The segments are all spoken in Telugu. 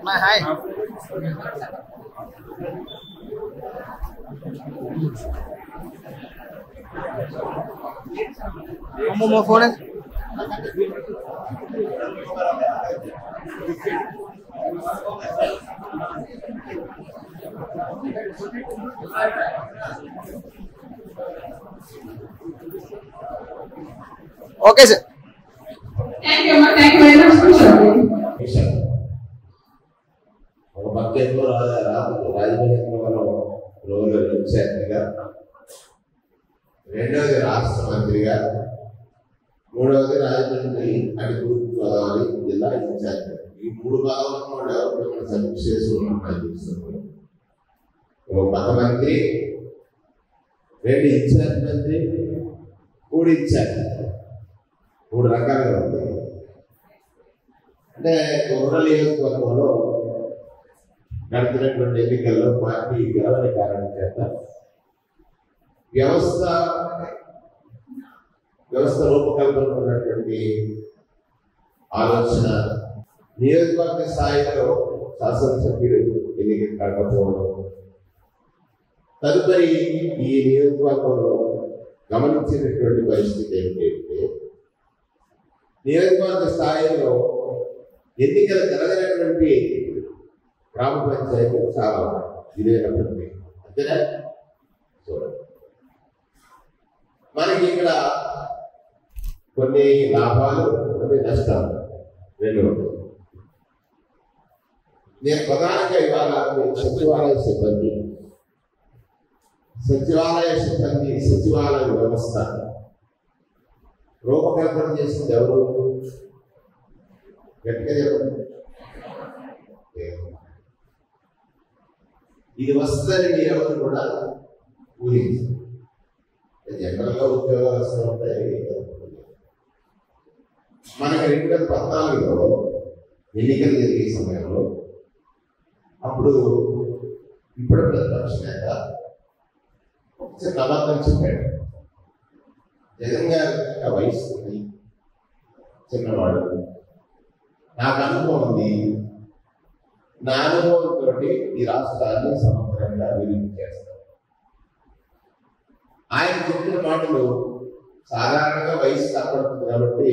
Hai. Kamu mau phone? Oke, sir. Thank you very much for sharing. ఒక పక్కేమో రాజమహేంద్రవరం రూరల్ ఇన్ఛార్జిగా, రెండవది రాష్ట్ర మంత్రిగా, మూడవది రాజమండ్రి అండ్ తూర్పు గోదావరి జిల్లా ఇన్ఛార్జ్. ఈ మూడు భాగాలను కూడా మనం సమీక్ష చేసుకున్నాం. ఒక పక్క మంత్రి, రెండు ఇన్ఛార్జ్ మంత్రి, మూడు ఇన్ఛార్జ్, మూడు రకాలుగా ఉంటాయి. అంటే రూరల్ నియోజకవర్గంలో నడుతున్నటువంటి ఎన్నికల్లో పార్టీ గెలవని కారణం చేత వ్యవస్థ రూపకల్పన ఉన్నటువంటి ఆలోచన నియోజకవర్గ స్థాయిలో శాసనసభ్యుడు ఎన్నిక కాకపోవడం, తదుపరి ఈ నియోజకవర్గంలో గమనించినటువంటి పరిస్థితి ఏంటంటే నియోజకవర్గ స్థాయిలో ఎన్నికలు జరగనటువంటి గ్రామ పంచాయతీలు చాలా ఇదైనటువంటి అంతేనా. మనకి ఇక్కడ కొన్ని లాభాలు, కొన్ని నష్టాలు రెండు ఉంటాయి. నేను ప్రధానంగా ఇవాళ సచివాలయ సిబ్బంది సచివాలయ వ్యవస్థ రూపకల్పన చేసింది ఎవరు? గట్టిగా చెప్పండి. ఇది వస్తుందని ఎవరు కూడా ఊహించారు. జనరల్గా ఉద్యోగాలు వస్తూ ఉంటాయి. మనకి 2014లో ఎన్నికలు జరిగే సమయంలో అప్పుడు ఇప్పుడు ప్రతిపక్ష నేత చిన్న అబద్ధం చెప్పాడు. జగన్ గారి వయసు చిన్నవాడు, నాకు అనుభవం ఉంది, నా అనుభవంతో ఈ రాష్ట్రాన్ని సమగ్రంగా అభివృద్ధి చేస్తాను. ఆయన చెప్పిన మాటలు సాధారణంగా వయసు తప్పడుతుంది కాబట్టి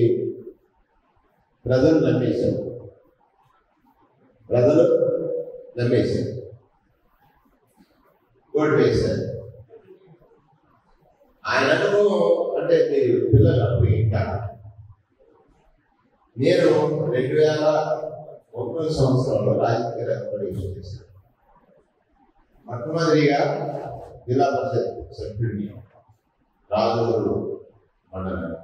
ప్రజలు నమ్మేశారు. ఓటు వేశారు. ఆయన అనుభవం అంటే మీరు పిల్లలు అప్పుడు ఇంకా నేను 2001 సంవత్సరంలో రాజకీయ రంగంలో చేశాను. మొట్టమొదటిగా జిల్లా పరిషత్ సభ్యుడిని రాజూరు మండలం.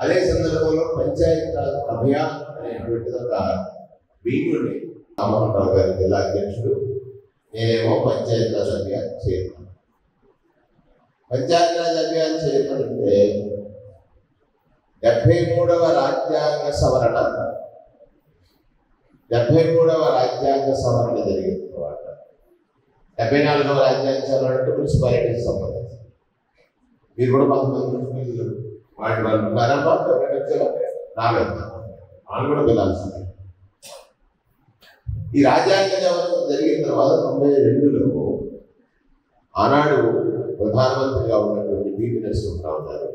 అదే సందర్భంలో పంచాయతీరాజ్ అభియాన్ అనేటువంటి ఒక వీరుని రామోహన్ రావు గారి జిల్లా అధ్యక్షుడు, నేనేమో పంచాయతీరాజ్ అభియాన్ చైర్మన్. పంచాయతీరాజ్ అభియాన్ చైర్మన్ అంటే 73వ రాజ్యాంగ సవరణ జరిగిన తర్వాత 74వ రాజ్యాంగ సవరణ అంటే మున్సిపాలిటీకి సంబంధించి మీరు కూడా కొంతమంది వాటి రాలేదు, వాళ్ళు కూడా వెళ్ళాల్సింది. ఈ రాజ్యాంగ సవరణ జరిగిన తర్వాత 92లో ఆనాడు ప్రధానమంత్రిగా ఉన్నటువంటి పివి నరసింహరావు గారు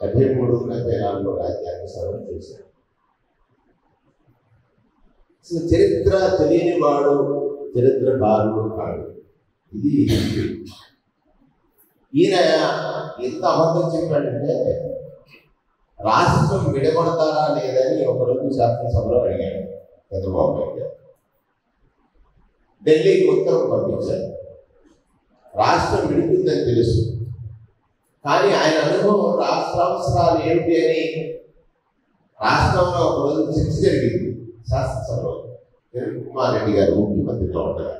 73-74లో రాజ్యాంగ సవరణ చేశారు. అసలు చరిత్ర తెలియని వాడు చరిత్రకారుడు కాడు. ఇది ఈయన ఎంత అబద్ధం చెప్పాడంటే రాష్ట్రం విడగొడతారా లేదని ఒకరోజు శాసనసభలో అడిగాడు చంద్రబాబు నాయుడు గారు. ఢిల్లీకి ఉత్తరం పంపించారు. రాష్ట్రం విడుతుందని తెలుసు, కానీ ఆయన అనుభవం రాష్ట్ర అవసరాలు ఏమిటి అని రాష్ట్రంలో ఒకరోజు చర్చ జరిగింది శాసనసభలో. కిరణ్ కుమార్ రెడ్డి గారు ముఖ్యమంత్రిగా ఉండగా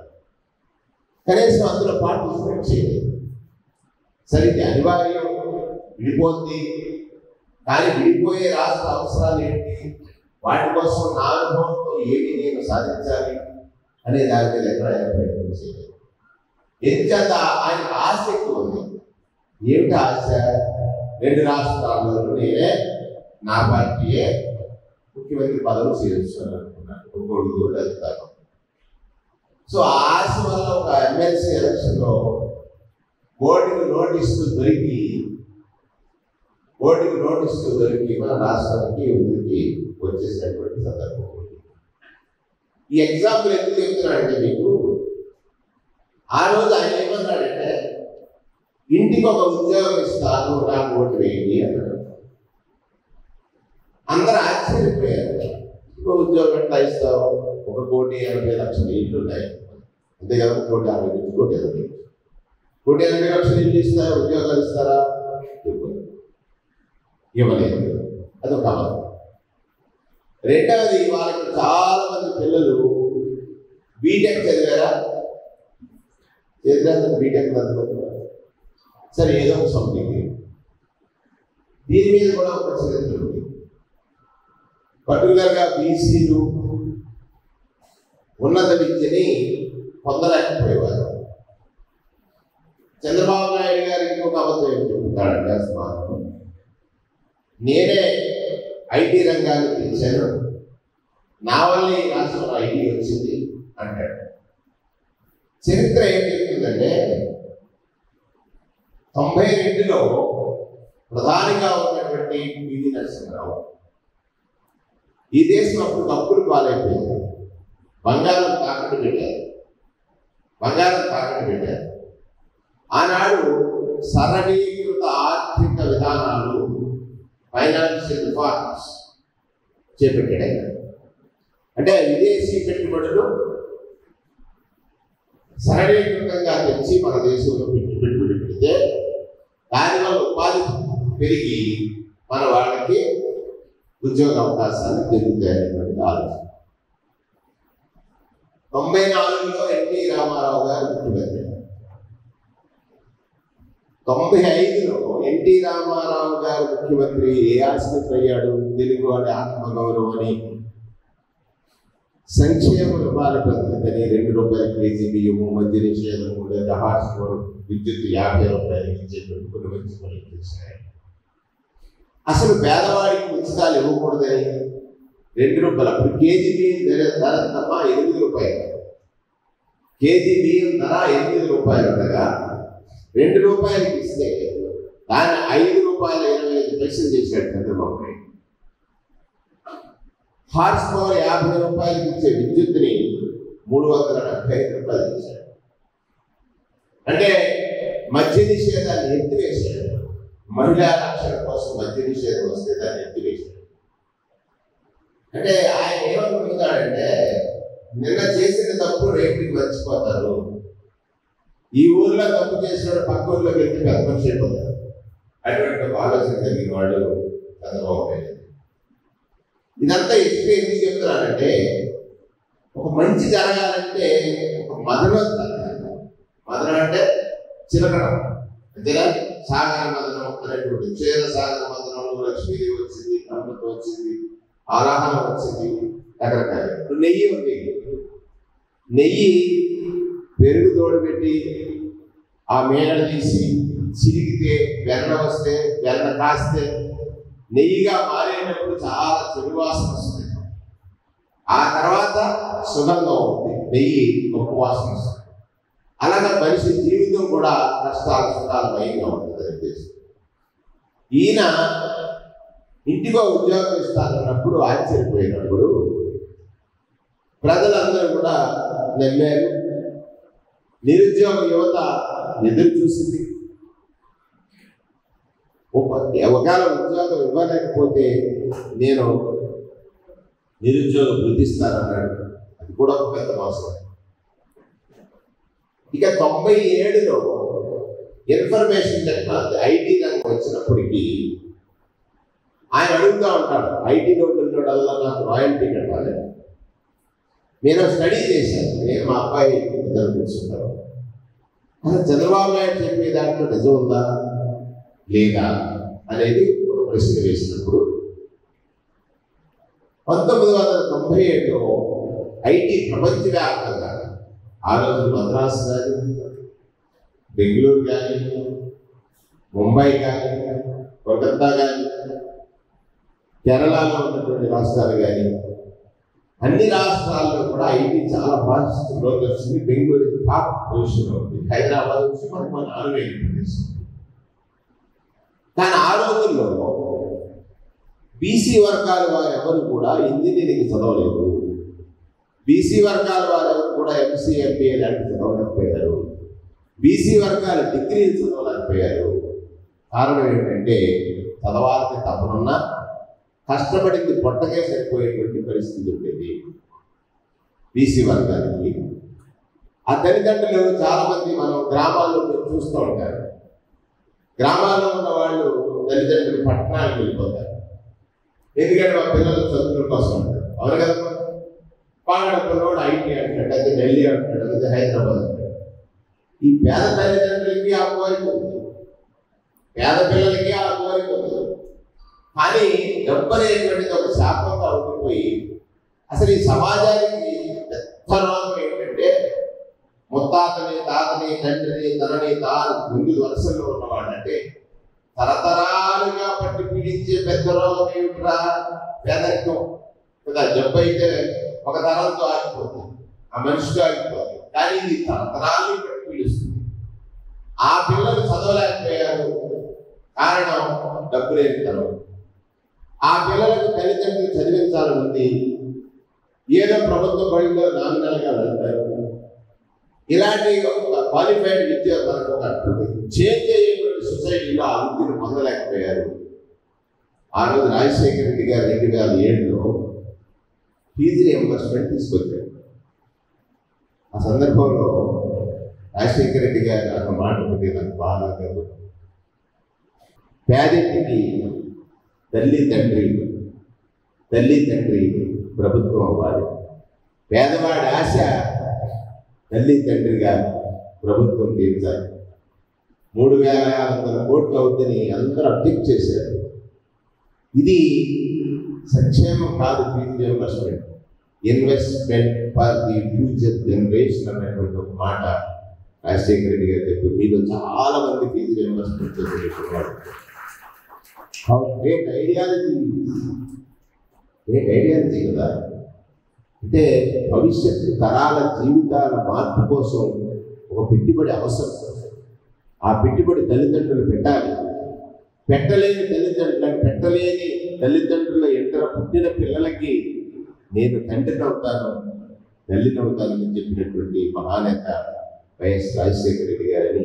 కనీసం అందులో పార్టిసిపేట్ చేయలేదు. సరే ఇది అనివార్యం, విడిపోద్ది, కానీ విడిపోయే రాష్ట్ర అవసరాలు ఏంటి, వాటి కోసం నా అనుభవంతో ఏమి నేను సాధించాలి అనే దాని మీద ఎక్కడ ప్రయత్నం చేయలేదు. ఎందుకంత ఆయన ఆశ ఎక్కువ ఉంది. ఏమిటి ఆశ? 2 రాష్ట్రాల్లో నేనే నా పార్టీయే ముఖ్యమంత్రి పదవి చేస్తున్నాను అనుకున్నాను. కొడుకు వెళ్తాను. సో ఆ ఆశ వల్ల ఒక ఎమ్మెల్సీ ఎలక్షన్లో ఓటుకు నోటీసు దొరికి మన రాష్ట్రానికి ముందుకి వచ్చేసినటువంటి సందర్భం. ఈ ఎగ్జాంపుల్ ఎందుకు చెప్తున్నానంటే మీకు, ఆ రోజు ఆయన ఏమన్నాడంటే ఇంటికి ఒక ఉద్యోగం ఇస్తాను, నాకు ఓటు వేయండి అన్నాడు. అందరూ ఆశ్చర్యపోయారు. ఇంకో ఉద్యోగం ఎట్లా ఇస్తావు? 1,80,00,000 ఇళ్ళు ఉన్నాయి, అంతే కదా, 1,50,00,000 1,80,00,000 ఇల్లు ఇస్తారా, ఉద్యోగాలు ఇస్తారా? ఇవ్వలేదు. అదొక అబద్ధం. రెండవది, వాళ్ళకి చాలా మంది పిల్లలు బీటెక్ చదివారా? చేద్దాం బీటెక్ చదువుతున్నారు. సరే, ఏదో ఒక సంథింగ్. దీని మీద కూడా ఒక చరిత్ర ఉంది. పర్టికులర్గా బీసీలు ఉన్నత విద్యని పొందలేకపోయేవారు. చంద్రబాబు నాయుడు గారు ఇంకొక అబద్ధం ఏం చెప్తాడంటే, అసలు నేనే ఐటీ రంగాన్ని తెచ్చాను, నా వల్ల ఈ రాష్ట్రంలో ఐటీ వచ్చింది అంటాడు. చరిత్ర ఏం చెప్తుందంటే 92లో ప్రధానిగా ఉన్నటువంటి పివి నరసింహరావు ఈ దేశం అప్పుడు తప్పులు పాలైపోయింది. బంగారం తాకట్టు పెట్టారు. ఆనాడు సరళీకృత ఆర్థిక విధానాలు, ఫైనాన్షియల్ రిఫార్మ్స్ చేపట్టాడు. అంటే విదేశీ పెట్టుబడులు సరళీకృతంగా తెచ్చి మన దేశంలో పెట్టుబడి పెడితే దానివల్ల ఉపాధి పెరిగి మన వాళ్ళకి ఉద్యోగ అవకాశాలు పెరుగుతాయనేటువంటి ఆలోచన. 94లో ఎన్టీ రామారావు గారు ముఖ్యమంత్రి. 95లో ఎన్టీ రామారావు గారు ముఖ్యమంత్రి ఏ ఆశకు అయ్యాడు? తెలుగు అని ఆత్మగౌరవం అని, సంక్షేమ రూపాయల ప్రతినిధిని, ₹2 కేజీ బియ్యము, మద్య నిషేధము, లేదా హాస్టల్ విద్యుత్ ₹50 ఇచ్చేటువంటి కొన్ని మంచి పనులు చేశాయి. అసలు పేదవాడికి ఉచితాలు ఇవ్వకూడదని ₹2 అప్పుడు కేజీ బియ్యం ధర తప్ప ₹8. కేజీ బియ్యం ధర ₹8 ఉండగా ₹2 ఇస్తే దాన్ని ₹5.25 చేశాడు చంద్రబాబు నాయుడు. హార్స్ పవర్ ₹50 ఇచ్చే విద్యుత్ని ₹375 చేశాడు. అంటే మద్య నిషేధాన్ని ఎత్తివేశాడు. మహిళా రక్షణ కోసం మద్య నిషేధం వస్తే దాన్ని ఎత్తివేశాడు. అంటే ఆయన ఏమనుకుంటున్నాడంటే, నిన్న చేసిన తప్పు రేపుకి మర్చిపోతారు, ఈ ఊర్లో తప్పు చేసిన పక్క ఊర్లోకి వెళ్తే పెద్ద మనిషి అయిపోతారు. అటువంటి ఒక ఆలోచన కలిగిన వాడు చంద్రబాబు నాయుడు. ఇదంతా ఎందుకు చెప్తున్నానంటే, ఒక మంచి జరగాలంటే ఒక మదనం అంటే చిలకడం, అంతేనా? సాగర మదనం అనేటువంటి క్షీర సాగర మదనంలో లక్ష్మీదేవి వచ్చింది, అమృతం వచ్చింది, ఆరాధన వచ్చింది, రకరకాల. నెయ్యి ఉంది. నెయ్యి పెరుగు తోడుపెట్టి ఆ మేడ తీసి చిరిగితే వెన్న వస్తే, వెన్న కాస్తే నెయ్యిగా మారేటప్పుడు చాలా చెడు వాసన వస్తుంది. ఆ తర్వాత సుగంధం ఉంటుంది, నెయ్యి గొప్ప వాసన వస్తుంది. అలాగే మనిషి జీవితం కూడా కష్టాలు సుఖాలమయంగా ఉంటుందని ఉద్దేశం. ఈయన ఇంటికో ఉద్యోగం ఇస్తానన్నప్పుడు ఆశ్చర్యపోయినప్పుడు ప్రజలందరూ కూడా నమ్మారు. నిరుద్యోగ యువత ఎదురు చూసింది. ఒకవేళ ఉద్యోగం ఇవ్వలేకపోతే నేను నిరుద్యోగ వృద్ధిస్తానన్నాడు. అది కూడా ఒక పెద్ద మోసం. ఇక 97లో ఇన్ఫర్మేషన్ టెక్నాలజీ ఐటీ రంగం వచ్చినప్పటికీ ఆయన అడుగుతూ ఉంటాడు, ఐటీలో వెళ్ళినోడల్లా నాకు రాయల్టీ కట్టాలి. నేను స్టడీ చేశాను, నేను మా అబ్బాయి ఇద్దరు కూర్చుంటాను. అసలు చంద్రబాబు నాయుడు చెప్పే దాంట్లో నిజం ఉందా లేదా అనేది ఒక ప్రశ్న వేసినప్పుడు 1997లో ఐటీ ప్రపంచవ్యాప్తంగా, ఆ రోజు మద్రాసు కానీ, బెంగళూరు కానీ, ముంబై కానీ, కోల్కతా కానీ, కేరళలో ఉన్నటువంటి రాష్ట్రాలు కానీ, అన్ని రాష్ట్రాల్లో కూడా ఐటీ చాలా ఫాస్ట్ గ్రోత్ వచ్చింది. బెంగళూరు టాప్ పొజిషన్లో ఉంది. హైదరాబాద్ వచ్చి మనకు 4,000 ప్రదేశం. కానీ ఆ రోజుల్లో బీసీ వర్గాల వారు ఎవరు కూడా ఇంజనీరింగ్ చదవలేదు. బీసీ వర్గాల వారు ఎవరు కూడా ఎంసీ, ఎంబీఏ లాంటి చదవలేకపోయారు. బీసీ వర్గాలు డిగ్రీలు చదవలేకపోయారు. కారణం ఏంటంటే చదవాలని తప్పనున్నా కష్టపడింది పొట్టకే సరిపోయేటువంటి పరిస్థితి ఉండేది బీసీ వర్గానికి. ఆ తల్లిదండ్రులు చాలా మంది మనం గ్రామాల్లో చూస్తూ ఉంటారు. గ్రామాల్లో ఉన్న వాళ్ళు తల్లిదండ్రులు పట్టణాలకు వెళ్ళిపోతారు. ఎందుకంటే మా పిల్లలు చదువుల కోసం ఉంటారు. అవును కదా. పాలనలోడు ఐటీ అంటాడు, అది ఢిల్లీ అంటాడు, అది హైదరాబాద్ అంటాడు. ఈ పేద తల్లిదండ్రులకి ఆ కోరిక ఉంది, పేద పిల్లలకి ఆ కోరిక ఉంది. కానీ డబ్బు అనేటువంటిది ఒక శాపంగా ఉండిపోయి అసలు ఈ సమాజానికి పెద్ద రోగం ఏంటంటే ముత్తాతని, తాతని, తండ్రిని, తనని తాను ముందు వరుసలో ఉన్నవాడంటే తరతరాలుగా పట్టి పీడించే పెద్ద రోగం ఏమిట్రా? పేదరికం కదా. జబ్బు అయితే ఒక తరంతో ఆగిపోతుంది, ఆ మనిషితో ఆగిపోతుంది. కానీ ఇది తరతరాలు పట్టి పీడిస్తుంది. ఆ పిల్లలు చదవలేకపోయారు, కారణం డబ్బు లేనితనం. ఆ పిల్లలకు తల్లిదండ్రులు చదివించాలని ఉంది, ఏదో ప్రభుత్వ బడిలో నామినల్గా వెళ్తారు. ఇలాంటి క్వాలిఫైడ్ విద్య మనకు చేంజ్ అయ్యేటువంటి సొసైటీలో ఆ విద్యను పొందలేకపోయారు. ఆ రోజు రాజశేఖర రెడ్డి గారు 2007లో ఫీజు రియంబర్స్మెంట్ తీసుకొచ్చారు. ఆ సందర్భంలో రాజశేఖర రెడ్డి గారు ఒక మాట ఒకటి నాకు బాగా పేదింటికి తల్లి తండ్రి ప్రభుత్వం అవ్వాలి. పేదవాడి ఆశ తల్లి తండ్రిగా ప్రభుత్వం తీర్చాలి. 3,500 కోట్లు అవుతుందని అందరూ అబ్జెక్ట్ చేశారు. ఇది సంక్షేమం కాదు, fee reimbursement, investment for the future generation అనేటువంటి ఒక మాట రాజశేఖర రెడ్డి గారు చెప్పి మీలో చాలా మంది ఫీజు రియంబర్స్మెంట్ చేసేవాడు. గ్రేట్ ఐడియాలజీ కదా. అంటే భవిష్యత్తు తరాల జీవితాల మార్పు కోసం ఒక పెట్టుబడి అవసరం. ఆ పెట్టుబడి తల్లిదండ్రులు పెట్టాలి. పెట్టలేని తల్లిదండ్రుల ఎంటర్ పుట్టిన పిల్లలకి నేను తండ్రిని అవుతాను, తల్లిని అవుతానని చెప్పినటువంటి మహానేత వైఎస్ రాజశేఖర రెడ్డి గారిని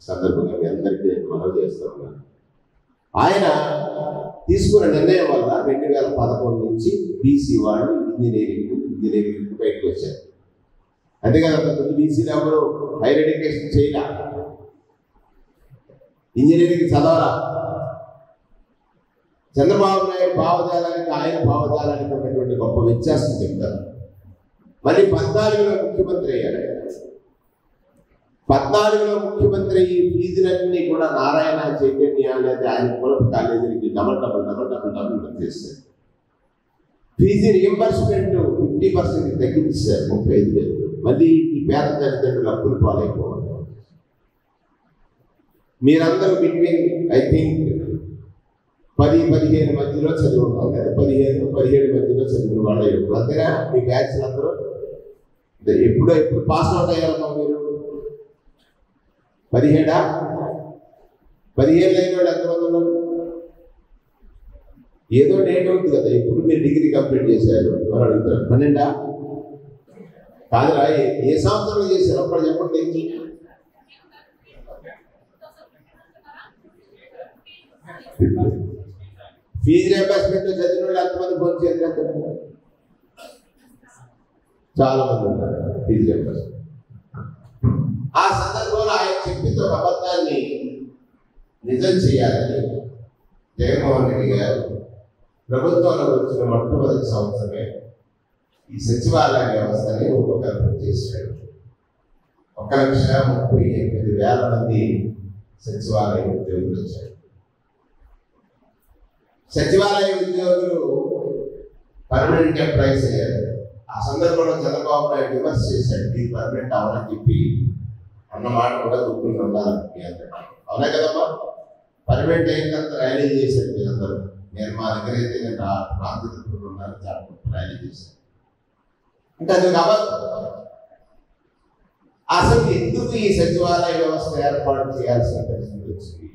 సందర్భంగా మీ అందరికీ నేను మనవి చేస్తా ఉన్నాను. ఆయన తీసుకున్న నిర్ణయం వల్ల 2011 నుంచి బీసీ వాళ్ళు ఇంజనీరింగ్ బయటకు వచ్చారు. అంతేకాదు అంతకుముందు బీసీలు ఎవరు హైయర్ ఎడ్యుకేషన్ చేయాల, ఇంజనీరింగ్ చదవరా. చంద్రబాబు నాయుడు భావజాలానికి ఆయన భావజాలానికి ఉన్నటువంటి గొప్ప వ్యత్యాసం చెప్తారు. మళ్ళీ 14లో ముఖ్యమంత్రి అయ్యారు. 14లో ముఖ్యమంత్రి ఈ ఫీజులన్నీ కూడా నారాయణ చైతన్య లేదా ఆయన కులపు కాలేజీలకి డబల్ చేశారు. ఫీజు రియంబర్స్మెంట్ 50% తగ్గించారు, 35,000. మళ్ళీ ఈ పేద తల్లిదండ్రులు అప్పులు పాలైపోవాలి. మీరందరూ బిట్వీన్ ఐ థింక్ 10-15 మధ్యలో చదివి ఉంటాం కదా, 15-17 మధ్యలో చదివిన వాళ్ళు అంతేగా మీ బ్యాచ్లు అందరూ ఎప్పుడు పాస్ అవుట్ అయ్యారమ్మా మీరు? 17 అయిన వాళ్ళు ఎంతమంది ఉన్నారు? ఏదో డేట్ అవుతుంది కదా. ఇప్పుడు మీరు డిగ్రీ కంప్లీట్ చేశారు అని అడుగుతారు. 12 కాదురా, ఏ సంవత్సరంలో చేశారు అప్పుడు చెప్పండి. ఫీజు రియంబర్స్మెంట్ చదివిన వాళ్ళు ఎంతమంది ఫోన్ చేయాలి? చాలా మంది ఉన్నారు ఫీజు రియంబర్స్మెంట్. ఆ సందర్భంలో ఆయన చెప్పిన ఒక అబద్ధాన్ని నిజం చేయాలని జగన్మోహన్ రెడ్డి గారు ప్రభుత్వంలో వచ్చిన మొట్టమొదటి సంవత్సరమే ఈ సచివాలయ వ్యవస్థని రూపకల్పన చేశాడు. 1,38,000 మంది సచివాలయ ఉద్యోగులు వచ్చారు. సచివాలయ ఉద్యోగులు పర్మనెంట్ ఎంప్లాయీస్ అయ్యారు. ఆ సందర్భంలో చంద్రబాబు నాయుడు విమర్శ చేశాడు, ఇది పర్మనెంట్ అవ్వాలని చెప్పి అన్నమాట కూడా గుర్తుని ఉండాలని. అవునా కదమ్మా? పర్మనెంట్ అయిన తర్వాత ర్యాలీ చేశాడు మీరందరూ. నేను మా దగ్గర అయితే నేను ప్రాంతీయ ఉన్నాను, చాలా ర్యాలీ చేశాను. అంటే అది అబద్ధం. అసలు ఎందుకు ఈ సచివాలయ వ్యవస్థ ఏర్పాటు చేయాల్సిన పరిస్థితి వచ్చింది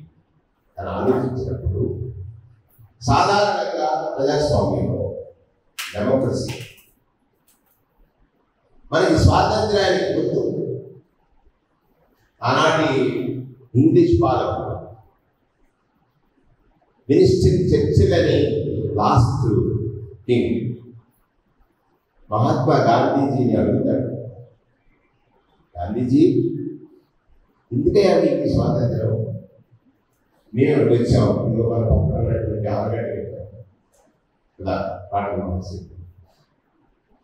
అని ఆలోచించినప్పుడు, సాధారణంగా ప్రజాస్వామ్యంలో డెమోక్రసీ మనకి స్వాతంత్ర్యానికి ముందు ఆనాటి ఇంగ్లీష్ పాలకులు విన్స్టన్ చర్చిల్ అని లాస్ట్ కింగ్ మహాత్మా గాంధీజీని అడుగుతాడు, గాంధీజీ ఎందుకయ్యా మీకు స్వాతంత్రం? మేము వచ్చాం, ఇందులో మన పక్కన ఉన్నటువంటి ఆర్గానిక్ ఇలా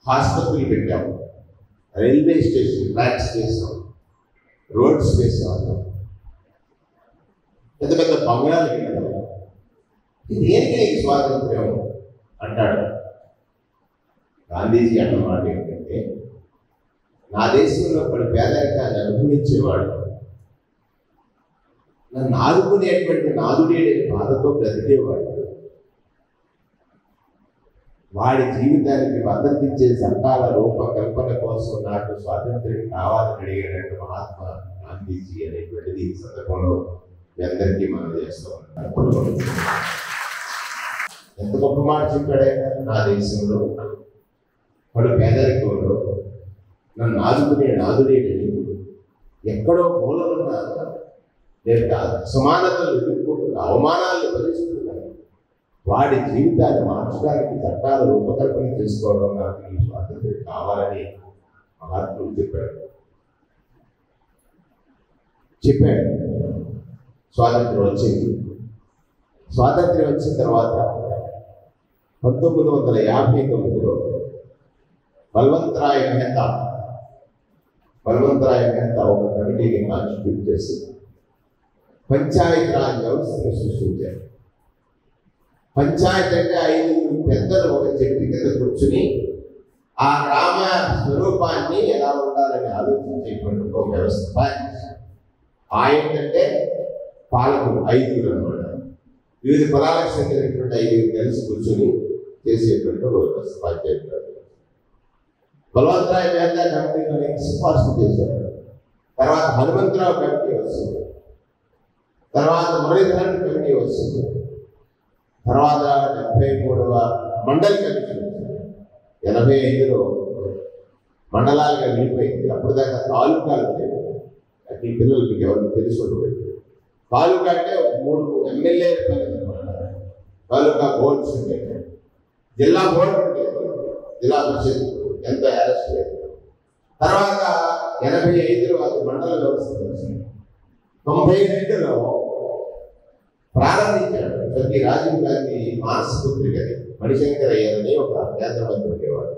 హాస్పిటల్ పెట్టాము, రైల్వే స్టేషన్ ట్రాక్స్ చేసాం, రోడ్స్ వేసాము, పెద్ద పెద్ద బంగాళాలు కట్టాము. దేనికి నీకు స్వాతంత్ర్యం అంటాడు. గాంధీజీ అన్నమాట ఏంటంటే, నా దేశంలో పలు పేదరికాన్ని అనుభవించేవాడు నన్ను ఆదుకునేటువంటి నాదుడే బాధతో బ్రతికేవాడు, వాడి జీవితానికి భద్రత ఇచ్చే చట్టాల రూపకల్పన కోసం నాకు స్వాతంత్ర్యం కావాలని అడిగేటట్టు మహాత్మా గాంధీజీ అనేటువంటిది ఈ సందర్భంలో మీ అందరికీ మనం చేస్తూ ఉంటాం. ఎంత గొప్ప మాట చెప్పాడే, నా దేశంలో వాడు పేదరికంలో నన్ను ఆదుకునే నాదుడే ఎక్కడో మూలమున్న లేక సమానతలు ఎదుర్కొంటున్న అవమానాలను భరిస్తున్నాను, వాడి జీవితాన్ని మార్చడానికి చట్టాలు రూపకల్పన చేసుకోవడం నాకు ఈ స్వాతంత్ర్యం కావాలని మహాత్ముడు చెప్పాడు. స్వాతంత్ర్యం వచ్చింది. స్వాతంత్ర్యం వచ్చిన తర్వాత 1959లో బల్వంతరాయ్ మెహతా ఒక కమిటీని కాన్స్టిట్యూట్ చేసి పంచాయతీ రాజ్ వ్యవస్థను సృష్టించారు. పంచాయతీ అంటే 5 పెద్దలు ఒక చెట్టు కింద కూర్చుని ఆ గ్రామ స్వరూపాన్ని ఎలా ఉండాలని ఆలోచించేటువంటి ఒక వ్యవస్థ. ఏంటంటే పాలకులు 5 అన్నమాట, వివిధ కులాలకు చెందినటువంటి 5 కలిసి కూర్చొని చేసేటువంటి ఒక వ్యవస్థ పంచాయతీ రాజ్. బల్వంతరాయ్ మెహతా కమిటీలోని సిఫార్సు చేశారు. తర్వాత హనుమంతరావు కమిటీ వస్తుంది, తర్వాత మురళీధరన్ కమిటీ వస్తుంది, తర్వాత 73వ మండల్ కమిటీ వచ్చింది. 85లో మండలాలుగా వెళ్ళిపోయింది. అప్పుడు దాకా తాలూకాలు ఉండేవి. ఈ పిల్లలు మీకు ఎవరికి తెలిసి ఉండేవి. తాలూకా అంటే 3 ఎమ్మెల్యేలు తాలూకా బోర్డ్స్ ఉండేవి, జిల్లా బోర్డు ఉండేది, జిల్లా పరిషత్ ఎంత అరెస్ట్ లేదు. తర్వాత 85లో అది మండల వ్యవస్థ వచ్చింది. 92లో ప్రారంభించాడు స్వర్గీయ రాజీవ్ గాంధీ మానస పుత్రికని మణిశంకర్ అయ్యారని ఒక కేంద్ర మంత్రి ఉండేవాడు.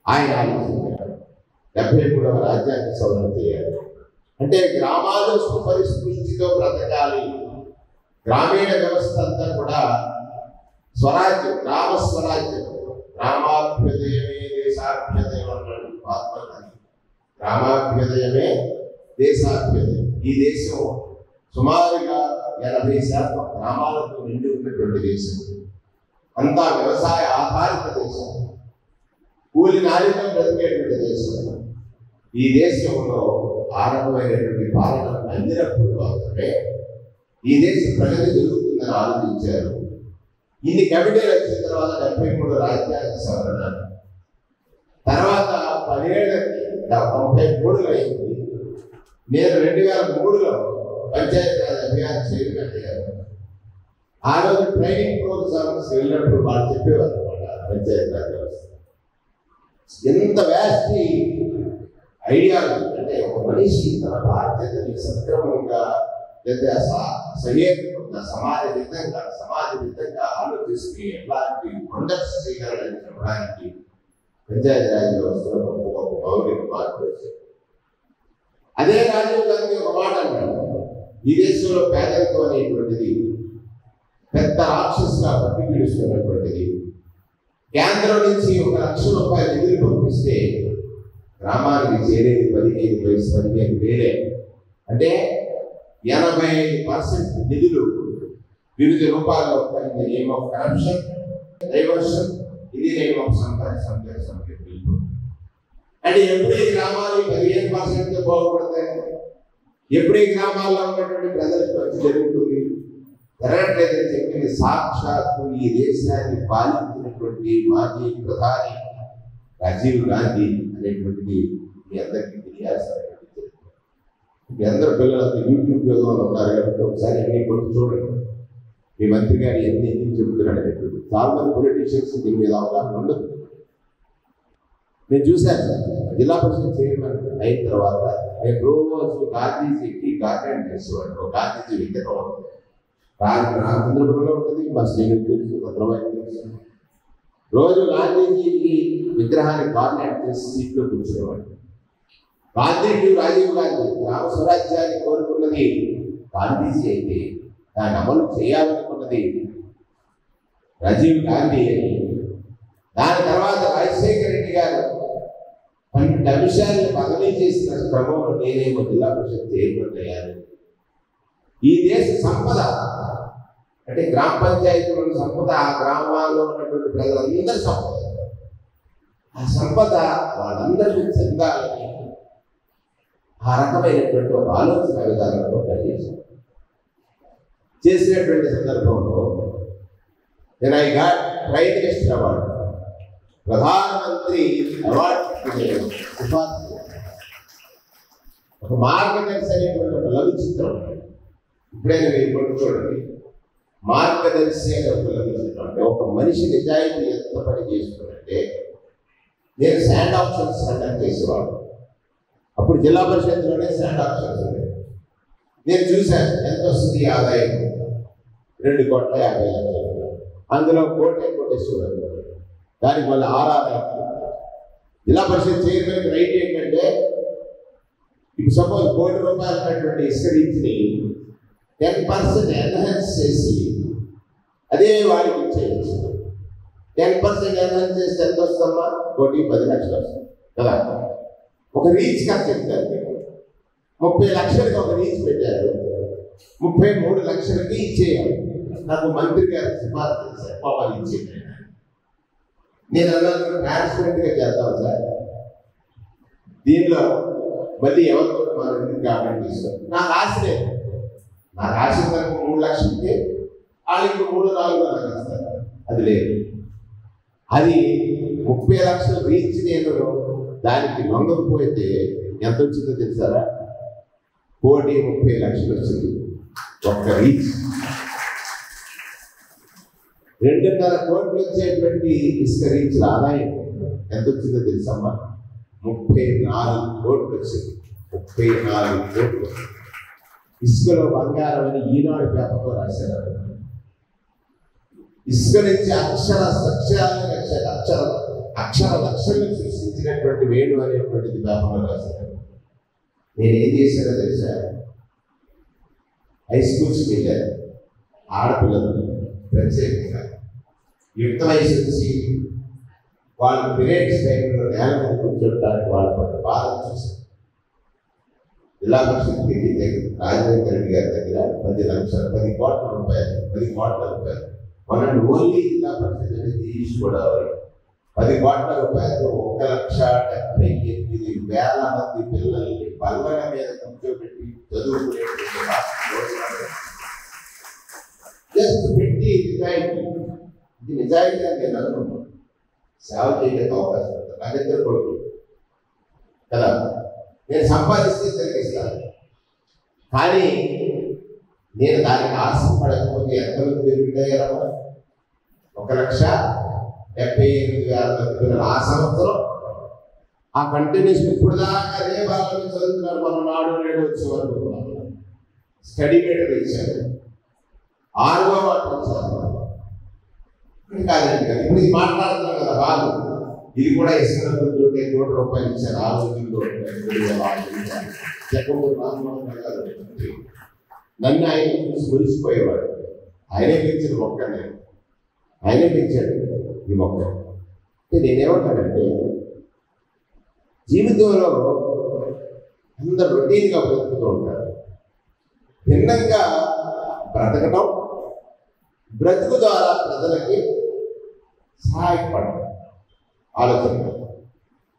ఆయన ఆలోచించాడు 73వ రాజ్యాంగ సవరణ చేయాలి అంటే గ్రామాలు సుపరిస్పృష్టితో బ్రతకాలి, గ్రామీణ వ్యవస్థ అంతా కూడా స్వరాజ్యం, గ్రామ స్వరాజ్యం, గ్రామాభ్యుదయమే దేశాభ్యుదయం అన్నాడు మహాత్మా గాంధీ. గ్రామాభ్యుదయమే దేశాభ్యుదయం. ఈ దేశం సుమారుగా 80% గ్రామాలతో నిండి ఉన్నటువంటి దేశం, అంతా వ్యవసాయ ఆధారిత దేశం, కూలి నాలితో బ్రతికేటువంటి దేశం. ఈ దేశంలో ఆరంభమైనటువంటి పాలన అందినప్పుడు మాత్రమే ఈ దేశ ప్రగతి జరుగుతుందని ఆలోచించారు. ఇన్ని కమిటీలు వచ్చిన తర్వాత 73 రాజ్యాంగ సవరణ తర్వాత 10 ఏళ్ళకి 93 అయింది. నేను 2003లో పంచాయతీరాజ్ అభియాన్ చైర్మన్ అయ్యాను. ఆ రోజు ట్రైనింగ్ ప్రోగ్రామ్స్ వెళ్ళినప్పుడు వాళ్ళు చెప్పేవారు అనమాట పంచాయతీరాజ్ వ్యవస్థ ఎంత వ్యాస్టి ఐడియాలజీ అంటే ఒక మనిషి తన బాధ్యతని సక్రమంగా లేదా సహేతుకంగా సమాజ ఆలోచిస్తే ఎలాంటి వండర్స్ చేయగలరని చెప్పడానికి పంచాయతీరాజ్ వ్యవస్థలో ఒక మౌలిక మార్పు వచ్చాయి. అదే రాజీవ్ గాంధీ ఒక మాట అన్నాడు, ఈ దేశంలో పేదరికం అనేటువంటిది పెద్ద రాక్షసుగా పట్టి పీడిస్తున్నటువంటిది. కేంద్రం నుంచి 1 లక్ష రూపాయలు నిధులు పంపిస్తే గ్రామానికి చేరేది 15 వేలే. అంటే 85% నిధులు వివిధ రూపాల్లో in the name of corruption, diversion, ఇది నేమ్ ఆఫ్ సంపేషన్. అంటే ఎప్పుడు ఈ గ్రామాలు 15% బాగుపడతాయి, ఎప్పుడు ఈ గ్రామాల్లో ఉన్నటువంటి ప్రజలకు మంచి జరుగుతుంది, జరగట్లేదని చెప్పింది సాక్షాత్తు ఈ దేశాన్ని పాలించినటువంటి మాజీ ప్రధాని రాజీవ్ గాంధీ అనేటువంటిది మీ అందరికీ తెలియాల్సినటువంటి. మీ అందరు పిల్లలంతా యూట్యూబ్ యోగంలో ఉన్నారు కాబట్టి ఒకసారి అన్ని కొట్టి చూడండి, మీ మంత్రి గారు ఎందుకు చెబుతున్నాడు అనేటువంటి. చాలా మంది పొలిటీషియన్స్ దీని మీద అవగాహన ఉండదు. నేను చూశాను జిల్లా పరిషత్ చైర్మన్ అయిన తర్వాత నేను రోజు గాంధీజీకి గార్డెన్ చేసేవాడు. గాంధీజీ విగ్రహం రామచంద్రపురంలో ఉంటుంది, మా స్నేహితులు తెలుసు, భద్రవాయి తెలుసు. రోజు గాంధీజీకి విగ్రహాన్ని గార్డెన్ చేసి సీట్లో కూర్చునేవాడు. గాంధీజీ రాజీవ్ గాంధీ గ్రామ స్వరాజ్యాన్ని కోరుకున్నది గాంధీజీ అయితే దాన్ని అమలు చేయాలనుకున్నది రాజీవ్ గాంధీ అని. దాని తర్వాత రాజశేఖర రెడ్డి గారు 12 అంశాలను బదిలీ చేసిన క్రమంలో నేనేమో జిల్లా పరిషత్ చైర్మన్ అయ్యాను. ఈ దేశ సంపద అంటే గ్రామ పంచాయతీలోని సంపద, ఆ గ్రామాల్లో ఉన్నటువంటి ప్రజలందరి సంపద, ఆ సంపద వాళ్ళందరికీ చెందాలని ఆ రకమైనటువంటి ఒక ఆలోచన విధానంలో పనిచేశాను. చేసినటువంటి సందర్భంలో నేను I got prime minister award, ప్రధానమంత్రి అవార్డు సిఫార్సు, ఒక మార్గదర్శి అనేటువంటి ఒక లఘు చిత్రం. ఇప్పుడే మీరు చూడండి, మార్గదర్శి అనే ఒక లఘు చిత్రం. అంటే ఒక మనిషి నిజాయితీ ఎంత పని చేస్తుందంటే, నేను శాండ్ ఆప్షన్స్ కండక్ట్ చేసేవాడు. అప్పుడు జిల్లా పరిషత్లోనే శాండ్ ఆప్షన్స్ ఉన్నాయి. నేను చూశాను ఎంత వస్తుంది ఆదాయం, 2,50,00,000. అందులో కోటేశ్వరం, దానికి మళ్ళీ 6,000. జిల్లా పరిషత్ చైర్మన్ రైట్ ఏంటంటే, ఇప్పుడు సపోజ్ ₹1,00,00,000 ఉన్నటువంటి ఇసుక రీచ్ని 10% ఎన్హాన్స్ చేసి అదే వాడికి ఇచ్చేయచ్చు. 10% ఎన్హాన్స్ చేస్తే ఎంత వస్తుందమ్మా? 1,10,00,000 వస్తుంది కదా. ఒక రీచ్ ఖర్చు చెప్తారు, 30 లక్షలకి ఒక రీచ్ పెట్టారు, 33 లక్షలకి ఇచ్చేయాలి. నాకు మంత్రి గారు సిఫార్సు చేశారు, పాపాలు ఇచ్చేయండి. నేను అన్నాను ట్రాన్స్పరెంట్గా చేద్దాం సార్, దీనిలో మళ్ళీ ఎవరితో మనం ఎందుకు కామెంట్ చేస్తాం. నాకు ఆశ లేదు, నాకు ఆశ 3 లక్షలకి వాళ్ళకి 3-4 ఇస్తారు. అది లేదు, అది 30 లక్షల రీచ్ నేను దానికి లొంగకపోతే ఎంత వచ్చిందో తెలుసారా? 1,30,00,000 వచ్చింది ఒక్క రీచ్. 2.5 కోట్లు వచ్చేటువంటి ఇసుక రీచ్ల ఆదాయం ఎంత వచ్చిందో తెలుసమ్మా? 34 కోట్లు వచ్చింది. 34 కోట్లు. ఇసుకలో బంగారం అని ఈనాడు పేపర్లో రాశారు. ఇసుక నుంచి అక్షర లక్షలను సృష్టించినటువంటి వేణు అనేటువంటిది పేపర్లో రాశారు. నేనేం చేశానో తెలుసా? హై స్కూల్స్కి వెళ్ళాను, ఆడపిల్లలు ప్రత్యేకంగా యుక్త వయసు వచ్చి వాళ్ళ పీరియడ్స్ టైంలో నేల మీద కూర్చోడానికి వాళ్ళ పట్ల బాధ చూశాను. జిల్లా పరిషత్ దగ్గర రాజశేఖర రెడ్డి గారి దగ్గర 10 కోట్ల రూపాయలు మన ఓన్లీ జిల్లా పరిషత్ అనేది ఈస్ట్ గోదావరి 10 కోట్ల రూపాయలతో 1,78,000 మంది పిల్లల్ని బల్లల మీద కూర్చోబెట్టి చదువుకునే జస్ట్ పెట్టి నిజాయితీ ఇది నిజాయితీ అని నేను అనుకుంటున్నాను. సేవ చేయడానికి అవకాశం ఉంటుంది. నా దగ్గర కొడుకు కదా, నేను సంపాదిస్తే తిరిగిస్తాను, కానీ నేను దానికి ఆశపడకపోతే ఎంతమంది పెరుగుతాయో 1,78,000 ఆ సంవత్సరం ఆ కంటిన్యూస్ ఇప్పుడు దాకా అదే భాగంలో చదువుతున్నారు. మన నాడు నేడు వచ్చే వరకు స్టడీ మెటీరియల్ ఇచ్చారు, 6వ వాటి వచ్చారు కాదండి కదా. ఇప్పుడు ఇది మాట్లాడుతున్నాం కదా బాగు, ఇది కూడా ఇస్తున్నతో ₹1,00,00,000 ఇచ్చారు. ఆ రోజుల్లో జగన్మోహన్ రామ్మోహన్ గారు నన్ను ఆయన చూసి మురిసిపోయేవాడు. ఆయనే పెంచిన మొక్క, నేను ఆయనే పెంచాడు ఈ మొక్క. అంటే నేనేమంటానంటే జీవితంలో అందరూ రొటీన్గా బ్రతుకుతూ ఉంటారు. భిన్నంగా బ్రతకడం, బ్రతుకు ద్వారా ప్రజలకి సహాయపడడం ఆలోచన.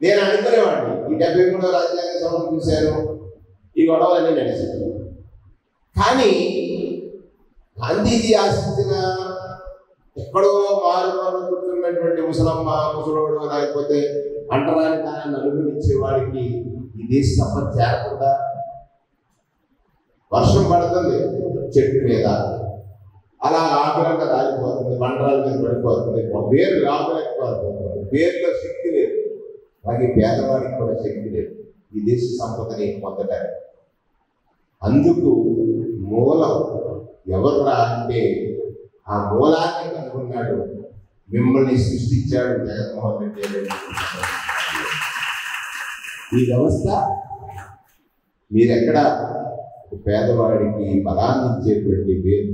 నేను అనుకునేవాడిని ఈ 73వ రాజ్యాంగ సభను చూశాను, ఈ గొడవలన్నీ నడిచాను. కానీ గాంధీజీ ఆశించిన ఎక్కడో మారుమూల కూర్చున్నటువంటి ముసలమ్మ, ముసలోడు, లేకపోతే అంటరాని దాన్ని అనుభవించే వాడికి ఈ దేశ సంపద చేరకుండా, వర్షం పడుతుంది చెట్టు మీద అలా ఆకులంగా రాలిపోతుంది, బండరాల మీద పడిపోతుంది, వేరు రాగలేకపోతుంది, వేరులో శక్తి లేదు. అలాగే పేదవాడికి కూడా శక్తి లేదు ఈ దేశ సంపదని పొందడానికి. అందుకు మూలం ఎవరురా అంటే ఆ మూలాన్ని కనుగొన్నాడు, మిమ్మల్ని సృష్టించాడు జగన్మోహన్ రెడ్డి. ఈ వ్యవస్థ మీరెక్కడ పేదవాడికి బలాన్ని ఇచ్చేటువంటి పేరు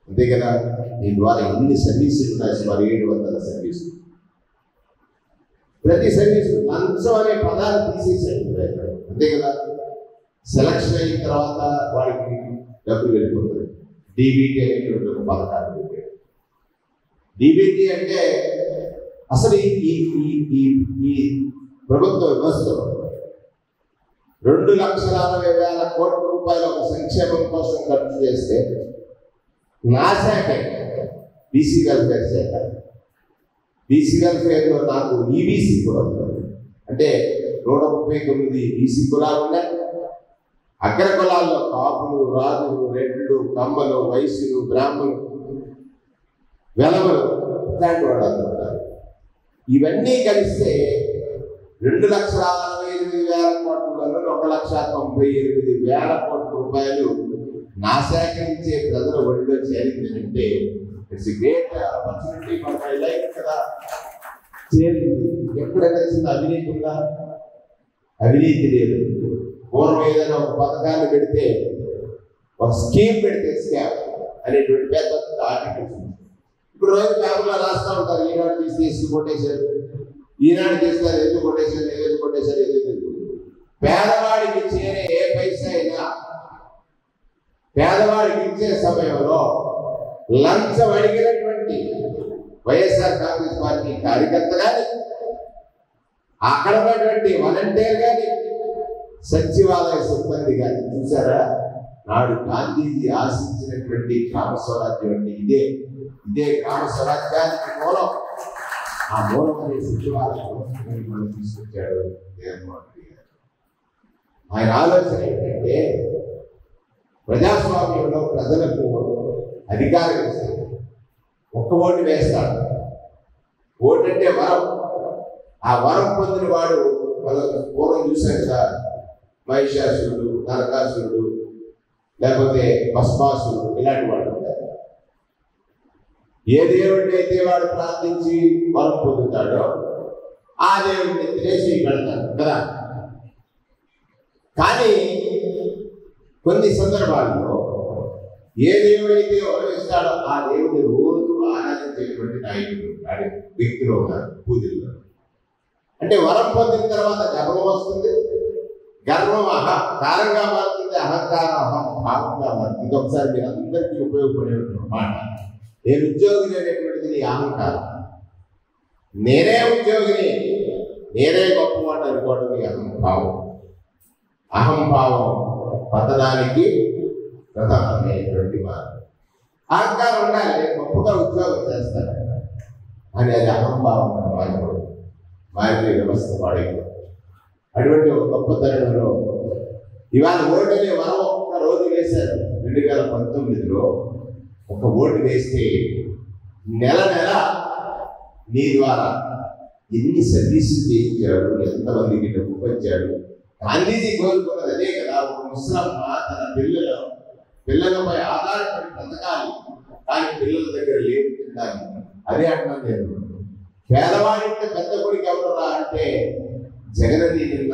అంతే కదా. ఈ ద్వారా ఎన్ని సర్వీసులు ఉన్నాయి, సుమారు 700 సర్వీసులు. ప్రతి సర్వీసు లంచం అనే పదాన్ని తీసేసాడు అంతే కదా. సెలక్షన్ అయిన తర్వాత వాడికి డబ్బులు వెళ్ళిపోతుంది. డీబీటీ అనేటువంటి ఒక పథకాలు పెట్టాడు. డీబీటీ అంటే అసలు ఈ ప్రభుత్వ వ్యవస్థలో ₹2,60,000 ఒక సంక్షేమం కోసం ఖర్చు చేస్తే నా శాఖ బీసీ వెల్ఫేర్ శాఖ, బీసీ వెల్ఫేర్లో నాకు ఈబీసీ కూడా ఉంది. అంటే 139 బీసీ కులాలు ఉన్నాయి. అగ్ర కులాల్లో కాపులు, రాజులు, రెడ్లు, కమ్మలు, వైశ్యులు, బ్రాహ్మణులు, వెలమలు ఇలాంటి వాళ్ళు ఉంటారు. ఇవన్నీ కలిస్తే ₹2,68,000 ₹1,98,000 నా సేకరించే ప్రజల ఒడిలో చేరిందంటే it's great opportunity for my life కదా. చేరింది. ఎక్కడైనా చిన్న అవినీతి ఉందా? అవినీతి లేదు. పూర్వం ఏదైనా ఒక పథకాన్ని పెడితే, ఒక స్కీమ్ పెడితే స్కామ్ అనేటువంటి పెద్ద ఆర్టికల్స్. ఇప్పుడు రోజు పేపర్లో రాస్తూ ఉంటారు, ఈనాడు తీసి కొట్టేశారు, ఈనాడు చేస్తారు, ఎందుకు కొట్టేశారు, ఎందుకు కొట్టేశారు, ఎందుకు. పేదవాడికి చేరే ఏ పైసా అయినా పేదవాడికి ఇచ్చే సమయంలో లంచం అడిగినటువంటి వైఎస్ఆర్ కాంగ్రెస్ పార్టీ కార్యకర్త కానీ, అక్కడ ఉన్నటువంటి వాలంటీర్ కానీ, సచివాలయ సిబ్బంది కానీ చూసారా, నాడు గాంధీజీ ఆశించినటువంటి గ్రామ స్వరాజ్యం అంటే ఇదే గ్రామ స్వరాజ్యానికి మూలం. ఆ మూలం అనే సచివాలయం తీసుకొచ్చాడు జగన్మోహన్ రెడ్డి గారు. ఆయన ఆలోచన ఏంటంటే ప్రజాస్వామ్యంలో ప్రజలకు అధికారం ఇస్తే ఒక్క ఓటు వేస్తాడు. ఓటు అంటే వరం. ఆ వరం పొందిన వాడు మనం పూర్వం చూశాం కదా, మహిషాసురుడు, నరకాసురుడు, లేకపోతే భస్మాసురుడు, ఇలాంటి వాడు ఉంటారు. ఏ దేవుడిని అయితే వాడు ప్రార్థించి వరం పొందుతాడో ఆ దేవుడిని తినేసి పెడతాడు కదా. కానీ కొన్ని సందర్భాల్లో ఏ దేవుడైతే వరమిస్తాడో ఆ దేవుడిని రోజు ఆరాధించేటువంటి నాయకుడు వ్యక్తులు ఉన్నారు, పూజలు. అంటే వరం పొందిన తర్వాత గర్వం వస్తుంది, గర్వం అహంకారంగా మారుతుంది, అహంకారం భావంగా మారుతుంది. ఇంకొకసారి మీరు అందరికీ ఉపయోగపడేటువంటి మాట, నేను ఉద్యోగిని అనేటువంటిది నీ అహంకారం. నేనే ఉద్యోగిని, నేనే గొప్పవాడు అనుకోవడం నీ అహంభావం. అహంభావం పతనానికి ప్రధానమైనటువంటి మార్గం. అహంకారం ఉండాలి, గొప్పగా ఉద్యోగం చేస్తాడు అని అది అహంభావం మారిపోయి వ్యవస్థ పాడైపోయింది. అటువంటి ఒక గొప్ప తరుణంలో ఇవాళ ఓటుని మనం ఒక్క రోజు వేశారు. 2019లో ఒక ఓటు వేస్తే నెల నెల నీ ద్వారా ఎన్ని సర్వీసులు చేయించాడు, ఎంతమందికి డబ్బు పంచాడు. గాంధీజీ కోరుకున్నది అదే కదా. ఒక ముసలమ్మ తన పిల్లలపై ఆధారపడి బ్రతకాలి, కానీ పిల్లల దగ్గర లేదు తినడానికి. అదే అంటున్నాను నేను. పేదవాడింటే పెద్ద కొడుకు ఎవరురా అంటే జగనని నిన్న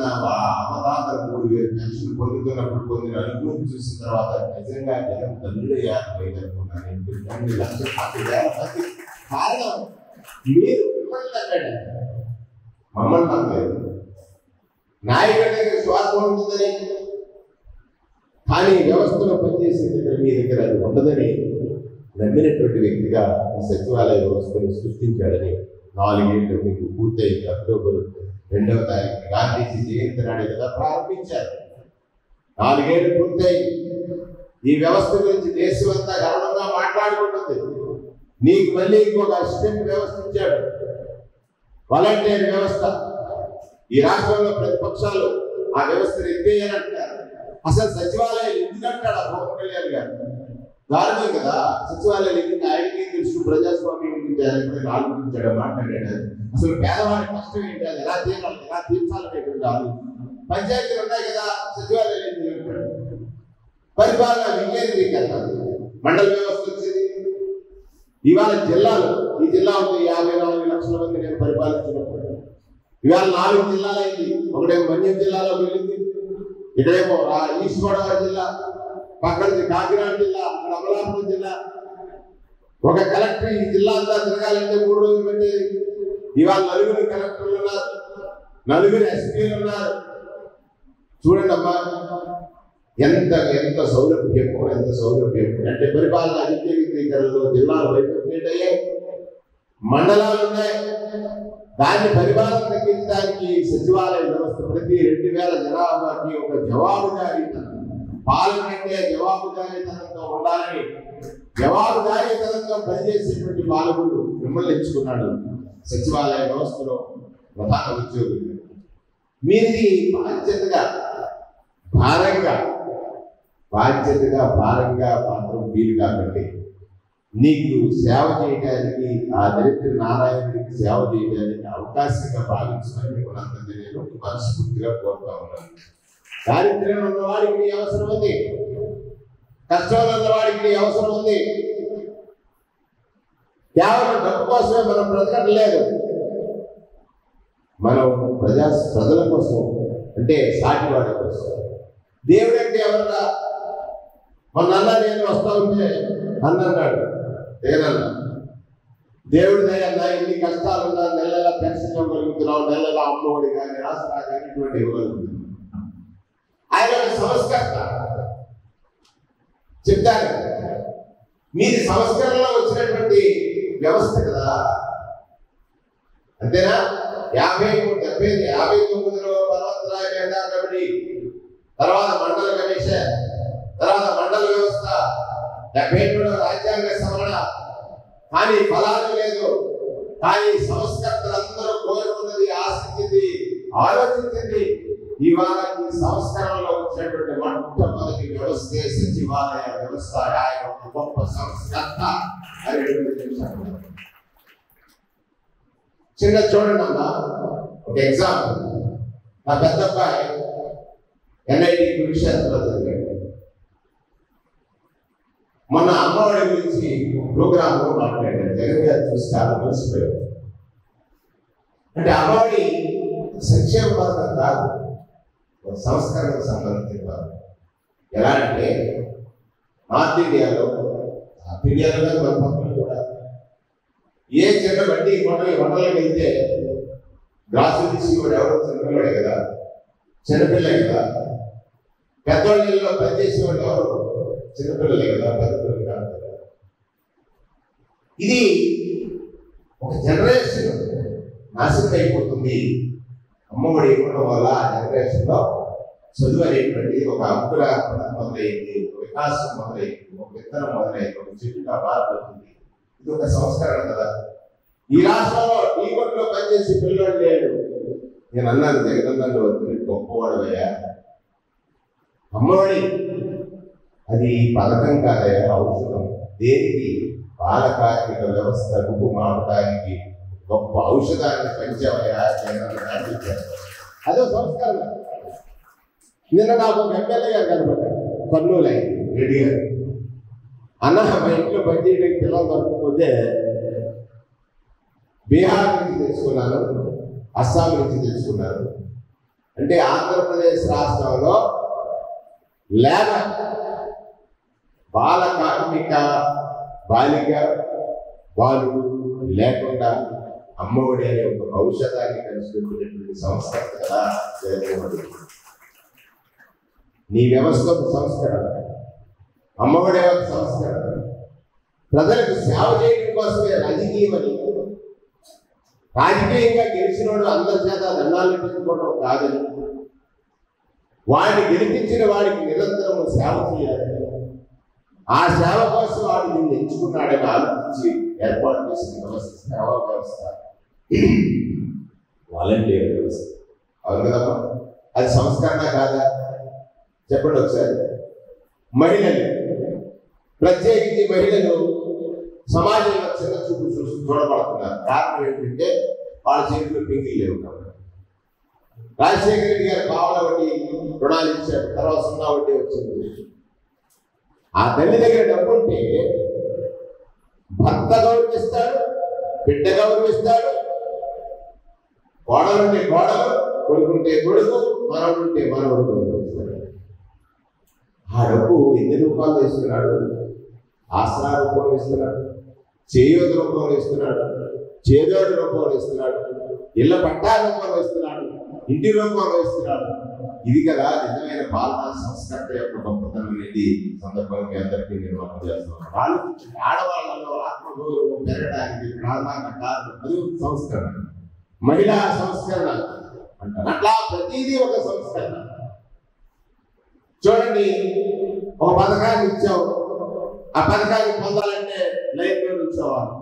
అమ్మదాతలు 3,000 పెన్షన్ పొందుతున్నప్పుడు పొందిన అనుభూతి చూసిన తర్వాత నిజంగా జగన్ తల్లుడయ్యాలనుకున్నాను. 2,40,000 మంది కారణం మీరు మిమ్మల్ని తగ్గండి, మమ్మల్ని తగ్గలేదు. నాయకుడి దగ్గర స్వార్థం ఉంటుందని, కానీ వ్యవస్థలో పనిచేసే మీ దగ్గర అది ఉండదని నమ్మినటువంటి వ్యక్తిగా ఈ సచివాలయ వ్యవస్థను సృష్టించాడని 4 ఏళ్ళు మీకు పూర్తయింది. అక్టోబర్ 2వ తారీఖు గాంధీజీ జయంతి నాడు కదా ప్రారంభించారు. 4 ఏళ్ళు పూర్తయి ఈ వ్యవస్థ గురించి దేశం అంతా గర్వంగా మాట్లాడుకుంటుంది. నీకు మళ్ళీ ఇంకొక అసిస్టెంట్ వ్యవస్థ ఇచ్చాడు, వాలంటీర్ వ్యవస్థ. ఈ రాష్ట్రంలో ప్రతిపక్షాలు ఆ వ్యవస్థను ఎత్తేయాలంటారు. అసలు సచివాలయాలు ఎందుకంటాడు పవన్ కళ్యాణ్ గారు? దారుణం కదా. సచివాలయాలు ఎందుకు ఆయనకి తెలుసు, ప్రజాస్వామ్యం గురించి ఆయన ఆలోచించాడు, మాట్లాడాడు. అసలు పేదవాడి కష్టం ఏంటి, అది ఎలా తీరాలి, ఎలా తీర్చాలనేటువంటి ఆలోచన. పంచాయతీలు ఉన్నాయి కదా, సచివాలయాలు ఎందుకు? పరిపాలన వికేంద్రీకరణ, మండల వ్యవస్థ వచ్చింది. ఇవాళ జిల్లాలు, ఈ జిల్లా ఉంది 54 లక్షల మంది నేను పరిపాలించినప్పుడు. ఇవాళ 4 జిల్లాలు అయింది. ఒకటేమో మన్యం జిల్లాలో వెళ్ళింది, ఇక్కడేమో ఈస్ట్ గోదావరి జిల్లా, పక్కన కాకినాడ జిల్లా, అక్కడ అమలాపురం జిల్లా. ఒక కలెక్టర్ ఈ జిల్లా అంతా తిరగాలంటే 3 రోజులు పెట్టేది. ఇవాళ 4 కలెక్టర్లు ఉన్నారు, 4 ఎస్పీలు ఉన్నారు. చూడండి అమ్మా, ఎంత సౌలభ్యము, ఎంత సౌలభ్యము. అంటే పరిపాలన వికేంద్రీకరణలో జిల్లాలు వైపు అయ్యాయి, మండలాలు ఉన్నాయి. దాన్ని పరిపాలన తగ్గించడానికి సచివాలయ వ్యవస్థ ప్రతి 2,000 జనాభాకి ఒక జవాబుదారీతనం, పాలన అంటే జవాబుదారీతనంతో ఉండాలని జవాబుదారీతనంతో పనిచేసేటువంటి పాలకుడు మిమ్మల్ని ఎంచుకున్నాడు సచివాలయ వ్యవస్థలో ప్రధాన ఉద్యోగులు. మీది బాధ్యతగా భారంగా మాత్రం వీలు కాబట్టి నీకు సేవ చేయడానికి, ఆ దరిద్ర నారాయణుడికి సేవ చేయడానికి అవకాశంగా భావించమని మనందరినీ నేను మనస్ఫూర్తిగా కోరుతా ఉన్నాను. దారిద్ర్యం ఉన్నవాడికి నీ అవసరం ఉంది, కష్టంలో ఉన్నవాడికి నీ అవసరం ఉంది. కేవలం డబ్బు కోసమే మనం బ్రతకట్లేదు. మనం ప్రజల కోసం, అంటే సాటివాడి కోసం. దేవుడు అంటే ఎవరన్నా? మొన్న నేను వస్తా ఉంటే అన్నాడు ఏదన్నా, దేవుడి దయన్నా ఇన్ని కష్టాలున్నా నెల పెన్షన్ ఇవ్వగలుగుతున్నావు, నెల అమ్మఒడి కానీ ఆసరా కానీ ఇటువంటి ఇవ్వగలుగుతున్నాం. ఆయన సంస్కర్త చెప్తారు. మీది సంస్కరణలో వచ్చినటువంటి వ్యవస్థ కదా, అంతేనా? 59లో పర్వతరాయ మేధా కమిటీ, తర్వాత మండల కమిషన్, తర్వాత మండల వ్యవస్థ, 73వ రాజ్యాంగ సవరణ. కానీ ఫలాలు లేదు. కానీ సంస్కర్తలందరూ కోరుకున్నది, ఆశించింది, ఆలోచించింది. ఇవాళ ఈ సంస్కరణలో వచ్చినటువంటి మొట్టమొదటి వ్యవస్థే సచివాలయ వ్యవస్థ. ఆయన ఒక గొప్ప సంస్కర్త అని చిన్న చూడండి అమ్మా, ఒక ఎగ్జాంపుల్. నా పెద్ద అబ్బాయి NIT కురుక్షేత్రంలో చదివాడు. మొన్న అమ్మఒడి గురించి ప్రోగ్రామ్ లో మాట్లాడారు. జగన్ గారు చూసి చాలా మర్చిపోయారు. అంటే అమ్మఒడి సంక్షేమ పథకం కాదు, సంస్కరణకు సంబంధించిన పథకం. ఎలా అంటే నార్త్ ఇండియాలో మన పక్కన కూడా ఏ చిన్న బట్టి వంటలకు వెళ్తే గ్రాసులు తీసుకుని ఎవరో చిన్నపిల్లడే కదా, చిన్నపిల్లే కదా. పెద్దవాళ్ళలో పనిచేసేవాళ్ళు ఎవరు? చిన్నపిల్లలే కదా, పెద్దపిల్లలు కాదు కదా. ఇది ఒక జనరేషన్ నాశనం అయిపోతుంది. అమ్మఒడి ఇవ్వడం వల్ల ఆ జనరేషన్ లో చదువు అనేటువంటిది ఒక అంకురార్పణ మొదలైంది, ఒక వికాసం మొదలైంది, ఒక విత్తనం మొదలైంది, ఒక చెట్టుగా మారిపోతుంది. ఇది ఒక సంస్కరణ కదా. ఈ రాష్ట్రంలో టీ కొట్లో పనిచేసి పిల్లలు లేడు. నేను అన్నాను, జగనన్నలు వద్దు గొప్పవాడవయ్యా, అమ్మఒడి అది పథకం కాదయ్యా, ఔషధం. దేనికి? బాల కార్మిక వ్యవస్థ రూపుమాపడానికి గొప్ప ఔషధాన్ని పంచావయ్యా జగనన్న చెప్పారు. అదో సంస్కరణ. నిన్న నాకు ఒక ఎమ్మెల్యే గారు కనపడ్డాడు, కర్నూలు రెడ్డి గారు. అన్న, మా ఇంట్లో పనిచేయడానికి పిల్లలు దొరకకపోతే బీహార్ నుంచి తెచ్చుకున్నాను, అస్సాం నుంచి తెచ్చుకున్నాను. అంటే ఆంధ్రప్రదేశ్ రాష్ట్రంలో లేబర్ బాల కార్మిక బాలిక బాలుడు లేకుండా అమ్మఒడి అనే ఒక ఔషధాన్ని కనిపెట్టినటువంటి సంస్థ కదా జగన్మోహన్. నీ వ్యవస్థ ఒక సంస్కరణ, అమ్మఒడి ఒక సంస్కరణ. ప్రజలకు సేవ చేయడం కోసమే రాజకీయం అని, రాజకీయంగా గెలిచినోడు అందరి చేత దండాలు పెట్టుకోవడం కాదని, వాడిని గెలిపించిన వాడికి నిరంతరం సేవ చేయాలి, ఆ సేవ కోసం వాడు నిన్ను ఎంచుకున్నాడని ఆలోచించి ఏర్పాటు చేసిన వ్యవస్థ సేవా వ్యవస్థ, వాలంటీర్ వ్యవస్థ. అవును కదమ్మా? అది సంస్కరణ కాదా? చెప్పండి ఒకసారి. మహిళలు, ప్రత్యేకించి మహిళలు సమాజంలో చిన్న చూపు చూడబడుతున్నారు. కారణం ఏంటంటే వాళ్ళ చేతిలో పింగిల్ లేవు. రాజశేఖర రెడ్డి గారు పావల వడ్డీ రుణాలు ఇచ్చారు, తర్వాత 0 వడ్డీ వచ్చింది. ఆ తల్లి దగ్గర డబ్బు ఉంటే భర్త గౌరవిస్తాడు, బిడ్డ గౌరవిస్తాడు, కోడలుంటే కోడలు, కొడుకుంటే కొడుకు, మనవుడుంటే మనవుడు గౌరవిస్తాడు. ఆ డబ్బు ఎన్ని రూపాయలు ఇస్తున్నాడు? ఆసరా రూపంలో ఇస్తున్నాడు, చేయూత రూపంలో ఇస్తున్నాడు, చేదోడు రూపంలో ఇస్తున్నాడు, ఇళ్ల పట్టా రూపంలో ఇస్తున్నాడు, ఇంటి రూపంలో ఇస్తున్నాడు. ఇది కదా నిజమైన పాలనా సంస్కరణ యొక్క గొప్పతనం అనేది సందర్భంగా మీ అందరికీ నేను వర్క్ చేస్తున్నాను. వాళ్ళు ఆడవాళ్ళలో ఆత్మగౌరవం పెరగడానికి ప్రధాన కారణం అది సంస్కరణ, మహిళా సంస్కరణ అంటారు. అట్లా ప్రతిదీ ఒక సంస్కరణ. చూడండి, ఒక పథకాన్ని ఇచ్చావు, ఆ పథకాన్ని పొందాలంటే లైన్లో నిల్చోవాలి,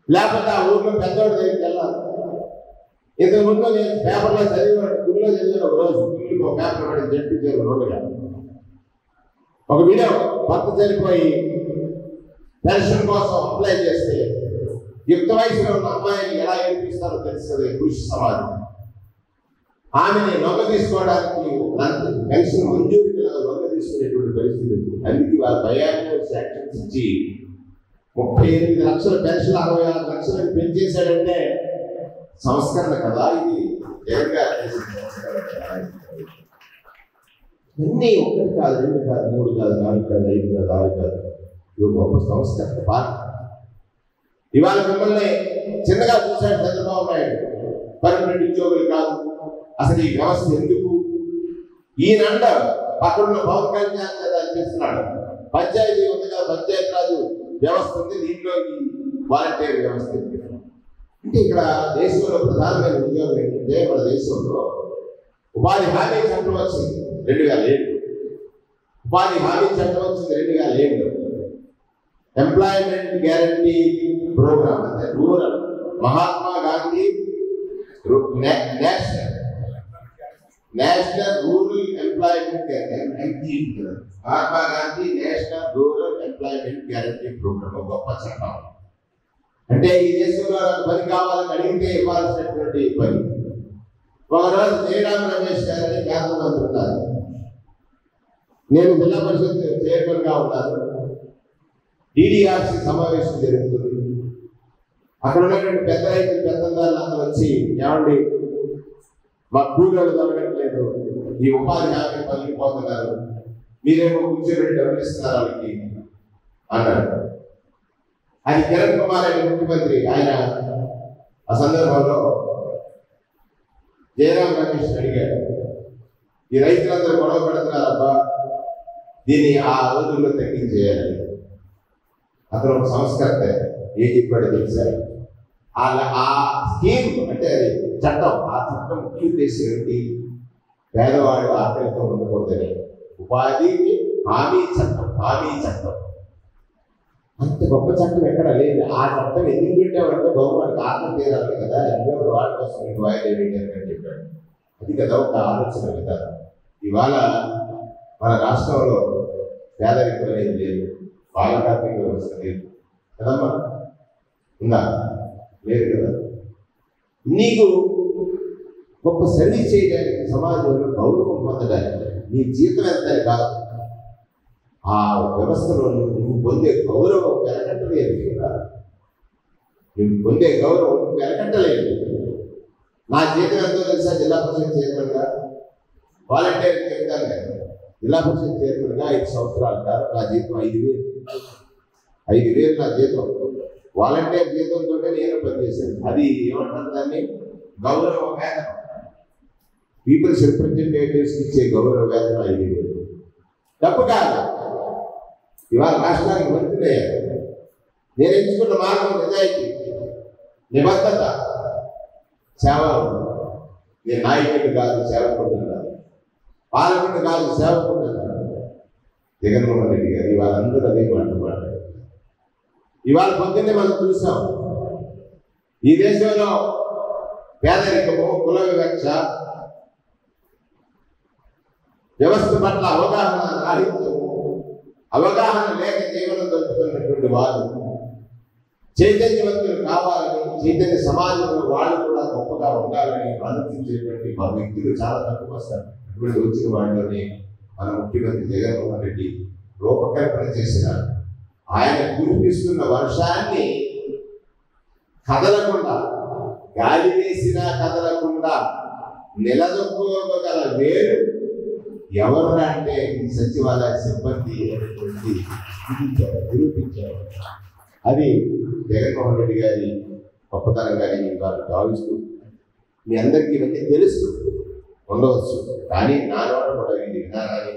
లేకపోతే ఆ ఊర్లో పెద్దోడి దగ్గరికి వెళ్ళాలి. ఇంతకు ముందు నేను పేపర్లో చదివాడు, గుళ్ళో చదివిన ఒక రోజు గుళ్ళకి ఒక పేపర్ పడి జడ్పించారు 2 ఒక వీడియో. భర్త చనిపోయి పెన్షన్ కోసం అప్లై చేస్తే యుక్త వయసులో ఉన్న అమ్మాయిని ఎలా ఏడిపిస్తారో తెలుస్తుంది కృషి సమాజం. ఆమెని లొంగ తీసుకోవడానికి పెన్షన్ మంజూరికి లొంగ తీసుకునేటువంటి పరిస్థితి. అందుకే వాళ్ళ భయాన్ని శాంక్షన్స్ ఇచ్చి 38 లక్షల పెన్షన్ 66 లక్షలకు పెంచేశాడంటే సంస్కరణ కదా ఇది. ఇవన్నీ 1 కాదు, 2 కాదు, 3 కాదు, 4 కాదు, 5 కాదు, 6 కాదు. ఇవి గొప్ప సంస్కరణ పాలన. ఇవాళ మిమ్మల్ని చిన్నగా చూశాడు చంద్రబాబు నాయుడు. పర్మనెంట్ ఉద్యోగులు కాదు, అసలు ఈ వ్యవస్థ ఎందుకు? ఈయనండ పక్కడున్న పవన్ కళ్యాణ్ కదా అనిపిస్తున్నాడు. పంచాయతీ ఉంది కదా, పంచాయతీ రాజు వ్యవస్థ ఉంది, దీంట్లో ఈ వాలంటీర్ వ్యవస్థ ఉంది. అంటే ఇక్కడ దేశంలో ప్రధానమైన ఉద్యోగం ఏంటంటే, మన దేశంలో ఉపాధి హామీ చట్టం వచ్చింది 2007. ఉపాధి హామీ చట్టం వచ్చింది 2007. ఎంప్లాయ్మెంట్ గ్యారంటీ ప్రోగ్రామ్ అంటే rural Mahatma Gandhi national rural employment Mahatma Gandhi national rural employment guarantee programme గొప్ప చట్టం. అంటే ఈ దేశంలో పని కావాలని అడిగితే ఇవ్వాల్సినటువంటి పని. ఒకరోజు జయరాం రమేష్ గారిని కేంద్ర మంత్రి ఉన్నారు, నేను జిల్లా పరిషత్ చైర్మన్ గా ఉన్నాను. డిడిఆర్సి సమావేశం జరుగుతుంది. అక్కడ ఉన్నటువంటి పెద్ద రైతులు పెద్దదారులు అందరూ వచ్చి, ఏమండి మా కూలీలు దొరకట్లేదు, ఈ ఉపాధి హామీ పనికి పోతున్నారు, మీరేమో కూర్చోబెట్టి డబ్బులు ఇస్తున్నారు వాళ్ళకి అన్నాడు. అది కిరణ్ కుమార్ రెడ్డి ముఖ్యమంత్రి. ఆయన ఆ సందర్భంలో జయరాం రమేష్ అడిగాడు, ఈ రైతులందరూ గొడవ పెడుతున్నారబ్బా, దీన్ని ఆ రోజుల్లో తగ్గించేయాలి. అతను ఒక సంస్కర్త. ఏం చెప్పాడు తెలుసా? ఆ స్కీమ్ అంటే అది చట్టం, ఆ చట్టం ముఖ్య ఉద్దేశం ఏంటి పేదవాడు ఆకలితో ఉండకూడదని ఉపాధికి హామీ చట్టం అంత గొప్ప చట్టం ఎక్కడ లేదు. ఆ చట్టం ఎందుకు పెట్టామంటే గవర్నమెంట్ ఆత్మ తీరాలి కదా, ఇంకెవరు వాటి కోసం మీకు వాయిదా వేయడానికి అని చెప్పాడు. అది కదా ఒక ఆలోచన కదా. ఇవాళ మన రాష్ట్రంలో పేదరికం అనేది లేదు, బాలకార్మిక వ్యవస్థ లేదు కదమ్మా, ఉందా? లేదు కదా. నీకు గొప్ప సర్వీస్ చేయడానికి, సమాజంలో గౌరవం పొందడానికి నీ జీతం ఎంత కాదు, ఆ వ్యవస్థలో నువ్వు పొందే గౌరవం వెలకట్టలేదు కదా. నువ్వు పొందే గౌరవం వెలకట్టలేదు. నా జీతం ఎంతో తెలుసా? జిల్లా పరిషత్ చైర్మన్గా వాలంటీర్ చెప్తాను కదా, జిల్లా పరిషత్ చైర్మన్గా 5 సంవత్సరాలు కాదు, నా జీతం 5,000 నా జీతం. వాలంటీర్ జీతంతో నేను పనిచేశాను. అది ఏమంటారు దాన్ని? గౌరవ వేతనం. పీపుల్స్ రిప్రజెంటేటివ్స్కి ఇచ్చే గౌరవ వేతనం 5,000. తప్పు కాదు. ఇవాళ రాష్ట్రానికి మంత్రి నేను ఎంచుకున్న మార్గం నిజాయితీ, నిబద్ధత, సేవ. నేను నాయకుడు కాదు, సేవకుంటున్నాను. పాలకుడు కాదు, సేవకుంటున్నాను. జగన్మోహన్ రెడ్డి గారు ఇవాళ అందరూ అదే మాట్లాడారు. ఇవాళ పొద్దున్నే మనం చూసాం, ఈ దేశంలో పేదరికము, కుల వివక్ష, వ్యవస్థ పట్ల అవగాహన రాహిత్యము, అవగాహన లేక జీవనం జరుపుతున్నటువంటి వారు చైతన్యవంతులు కావాలని, చైతన్య సమాజంలో వాళ్ళు కూడా గొప్పగా ఉండాలని ఆలోచించేటువంటి మా వ్యక్తులు చాలా తక్కువ వస్తారు. ఇటువంటి వచ్చిన వాళ్ళని మన ముఖ్యమంత్రి జగన్మోహన్ రెడ్డి రూపకల్పన చేసినారు. ఆయన కురిపిస్తున్న వర్షాన్ని కదలకుండా, గాలి వేసినా కదలకుండా నిలదొక్కుకోగల వేరు ఎవరు అంటే ఈ సచివాలయ సిబ్బంది అనేటువంటి నిరూపించారు. అది జగన్మోహన్ రెడ్డి గారి గొప్పతనంగానే వారు భావిస్తూ, మీ అందరికీ ఇవన్నీ తెలుసు ఉండవచ్చు, కానీ నానోడ కూడా ఇది వినాలని.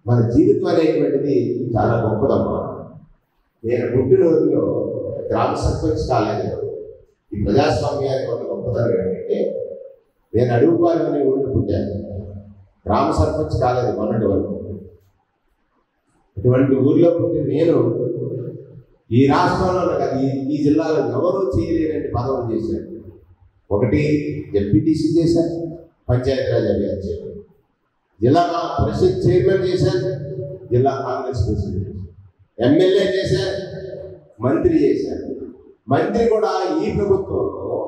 మన జీవితం అనేటువంటిది చాలా గొప్పదమ్మా. నేను పుట్టినరోజులో గ్రామ సర్పంచ్ కాలేజీలో ఈ ప్రజాస్వామ్యానికి ఒక గొప్పతనం ఏంటంటే, నేను అడుగుపాలెం అనే ఊళ్ళో పుట్టాను. గ్రామ సర్పంచ్ కాలేదు మొన్నటి వరకు. ఇటువంటి ఊర్లో పుట్టిన నేను ఈ రాష్ట్రంలో కాదు, ఈ జిల్లాలో ఎవరూ చేయలేనటువంటి పదవులు చేశాను. ఒకటి ఎంపీటీసీ చేశాను, పంచాయతీరాజ్ అభియాన్ చేశాను, జిల్లా పరిషత్ చైర్మన్ చేశాను, జిల్లా కాంగ్రెస్ ప్రెసిడెంట్ చేశాను, ఎమ్మెల్యే చేశాను, మంత్రి చేశాను. మంత్రి కూడా ఈ ప్రభుత్వంలో,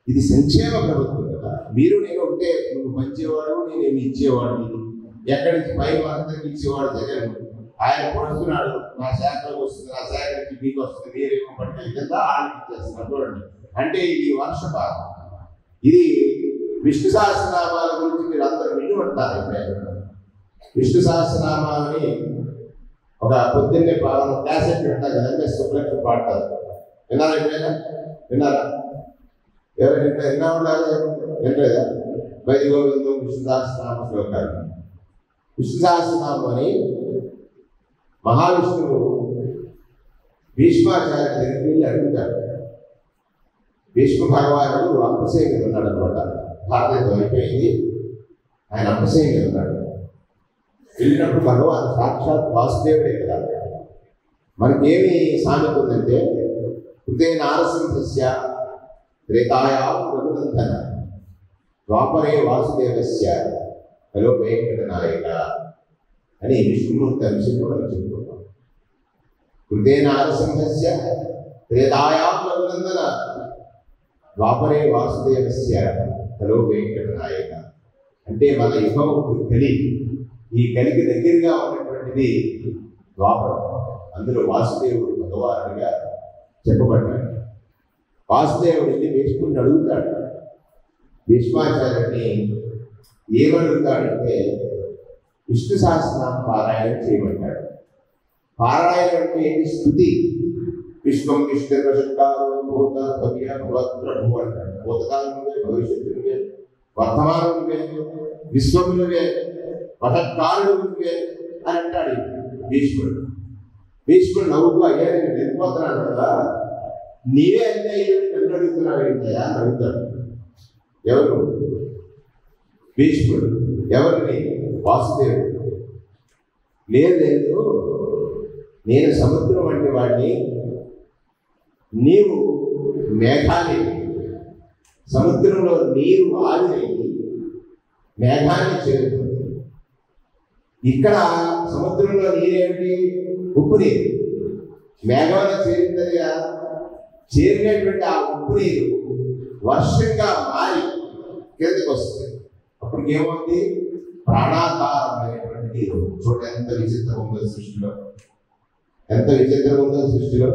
ఇది సంక్షేమ ప్రభుత్వం కదా. మీరు నేను ఒకటే, నువ్వు పంచేవాడు, నేనేమి ఇచ్చేవాడు, ఎక్కడి నుంచి పై అందరికి ఇచ్చేవాడు జగన్. ఆయన పడుతున్నాడు, నా శాఖలకు వస్తుంది, నా శాఖ నుంచి మీకు వస్తుంది, మీరేమో పట్టే విధంగా వాళ్ళకి ఇచ్చేస్తున్నారు. చూడండి, అంటే ఇది వర్షపాతం. ఇది విష్ణు సహస్రనామాల గురించి మీరు అందరూ విని ఉంటారు. విష్ణు సహస్రనామాలని ఒక పొద్దున్నే క్యాసెట్ వింటారు కదా, ఎంఎస్ సుబ్బలక్ష్మి పాడతారు. విన్నారా? ఎప్పుడైనా విన్నారా? ఎవరైనా విన్నా ఉండాలి, వినలేదా? బయట గోవిందం విష్ణు సహస్రనామ శ్లోకాలు. విష్ణు సహస్రనామం అని మహావిష్ణువు భీష్మాచార్య దగ్గరికి వెళ్ళి అడుగుతాడు. భీష్మ భగవానుడు అంపశయ్య మీద ఉన్నాడు అనమాట. భారతదేశం అయిపోయింది, ఆయన అంపశయ్య మీద ఉన్నాడు. వెళ్ళినప్పుడు భగవాన్ సాక్షాత్ వాసుదేవుడే కదా. మనకేమి సామెత ఉందంటే, హృదయ నారసింహస్య త్రేతాయా రఘునందన ద్వాపరే వాసుదేవస్య హలో వెంకట నాయక అని విష్ణుమూర్తి విషయంలో మనం చెప్పుకుంటాం. హృదయ నారసింహస్య త్రేతాయా రఘునందన ద్వాపరే వాసుదేవస్య హలో వెంకట నాయక. అంటే మన యుగం కలిగి, ఈ కలిగి దగ్గరగా ఉన్నటువంటిది ద్వాపరం. అందులో వాసుదేవుడు భగవానుడిగా చెప్పబడ్డాడు. వాసుదేవుడు వెళ్ళి భీష్ముడిని అడుగుతాడు. భీష్మాచార్యుడిని ఏమడుగుతాడంటే, విష్ణు సహస్రనామ పారాయణం చేయమంటాడు. పారాయణం అంటే ఏంటి? స్తుతి. విశ్వం విష్ణుకారో భూత భవ్య భవత్ప్రభు అంటాడు. భూతకాలం నువ్వే, భవిష్యత్తు నువ్వే, వర్తమానం నువ్వే, విశ్వం నువ్వే, వషత్కారుడు నువ్వే అని అంటాడు భీష్ముడు. భీష్ముడు నవ్వుతూ, అయ్యా నేను వెళ్ళిపోతున్నాను కదా, నీవే అంటే నన్ను అడుగుతున్నావు ఏంటయ్యా అని అడుగుతాడు. ఎవరు? భీష్ముడు ఎవరిని? వాసుదేవుడు. లేదు, నేను సముద్రం వంటి వాడిని, నీవు మేఘాన్ని, సముద్రంలో నీరు ఆవిరై మేఘాన్ని చేరుతుంది. ఇక్కడ సముద్రంలో నీరేమిటి? ఉప్పు నీరు. మేఘంలో చేరిందనిగా చేరినటువంటి ఆ ఉప్పు నీరు వర్షంగా మారి కిందకి వస్తుంది. అప్పుడు ఏమవుతుంది? ప్రాణాధారమైనటువంటి నీరు. చూడండి ఎంత విచిత్రం ఉందో సృష్టిలో, ఎంత విచిత్రం ఉందో సృష్టిలో.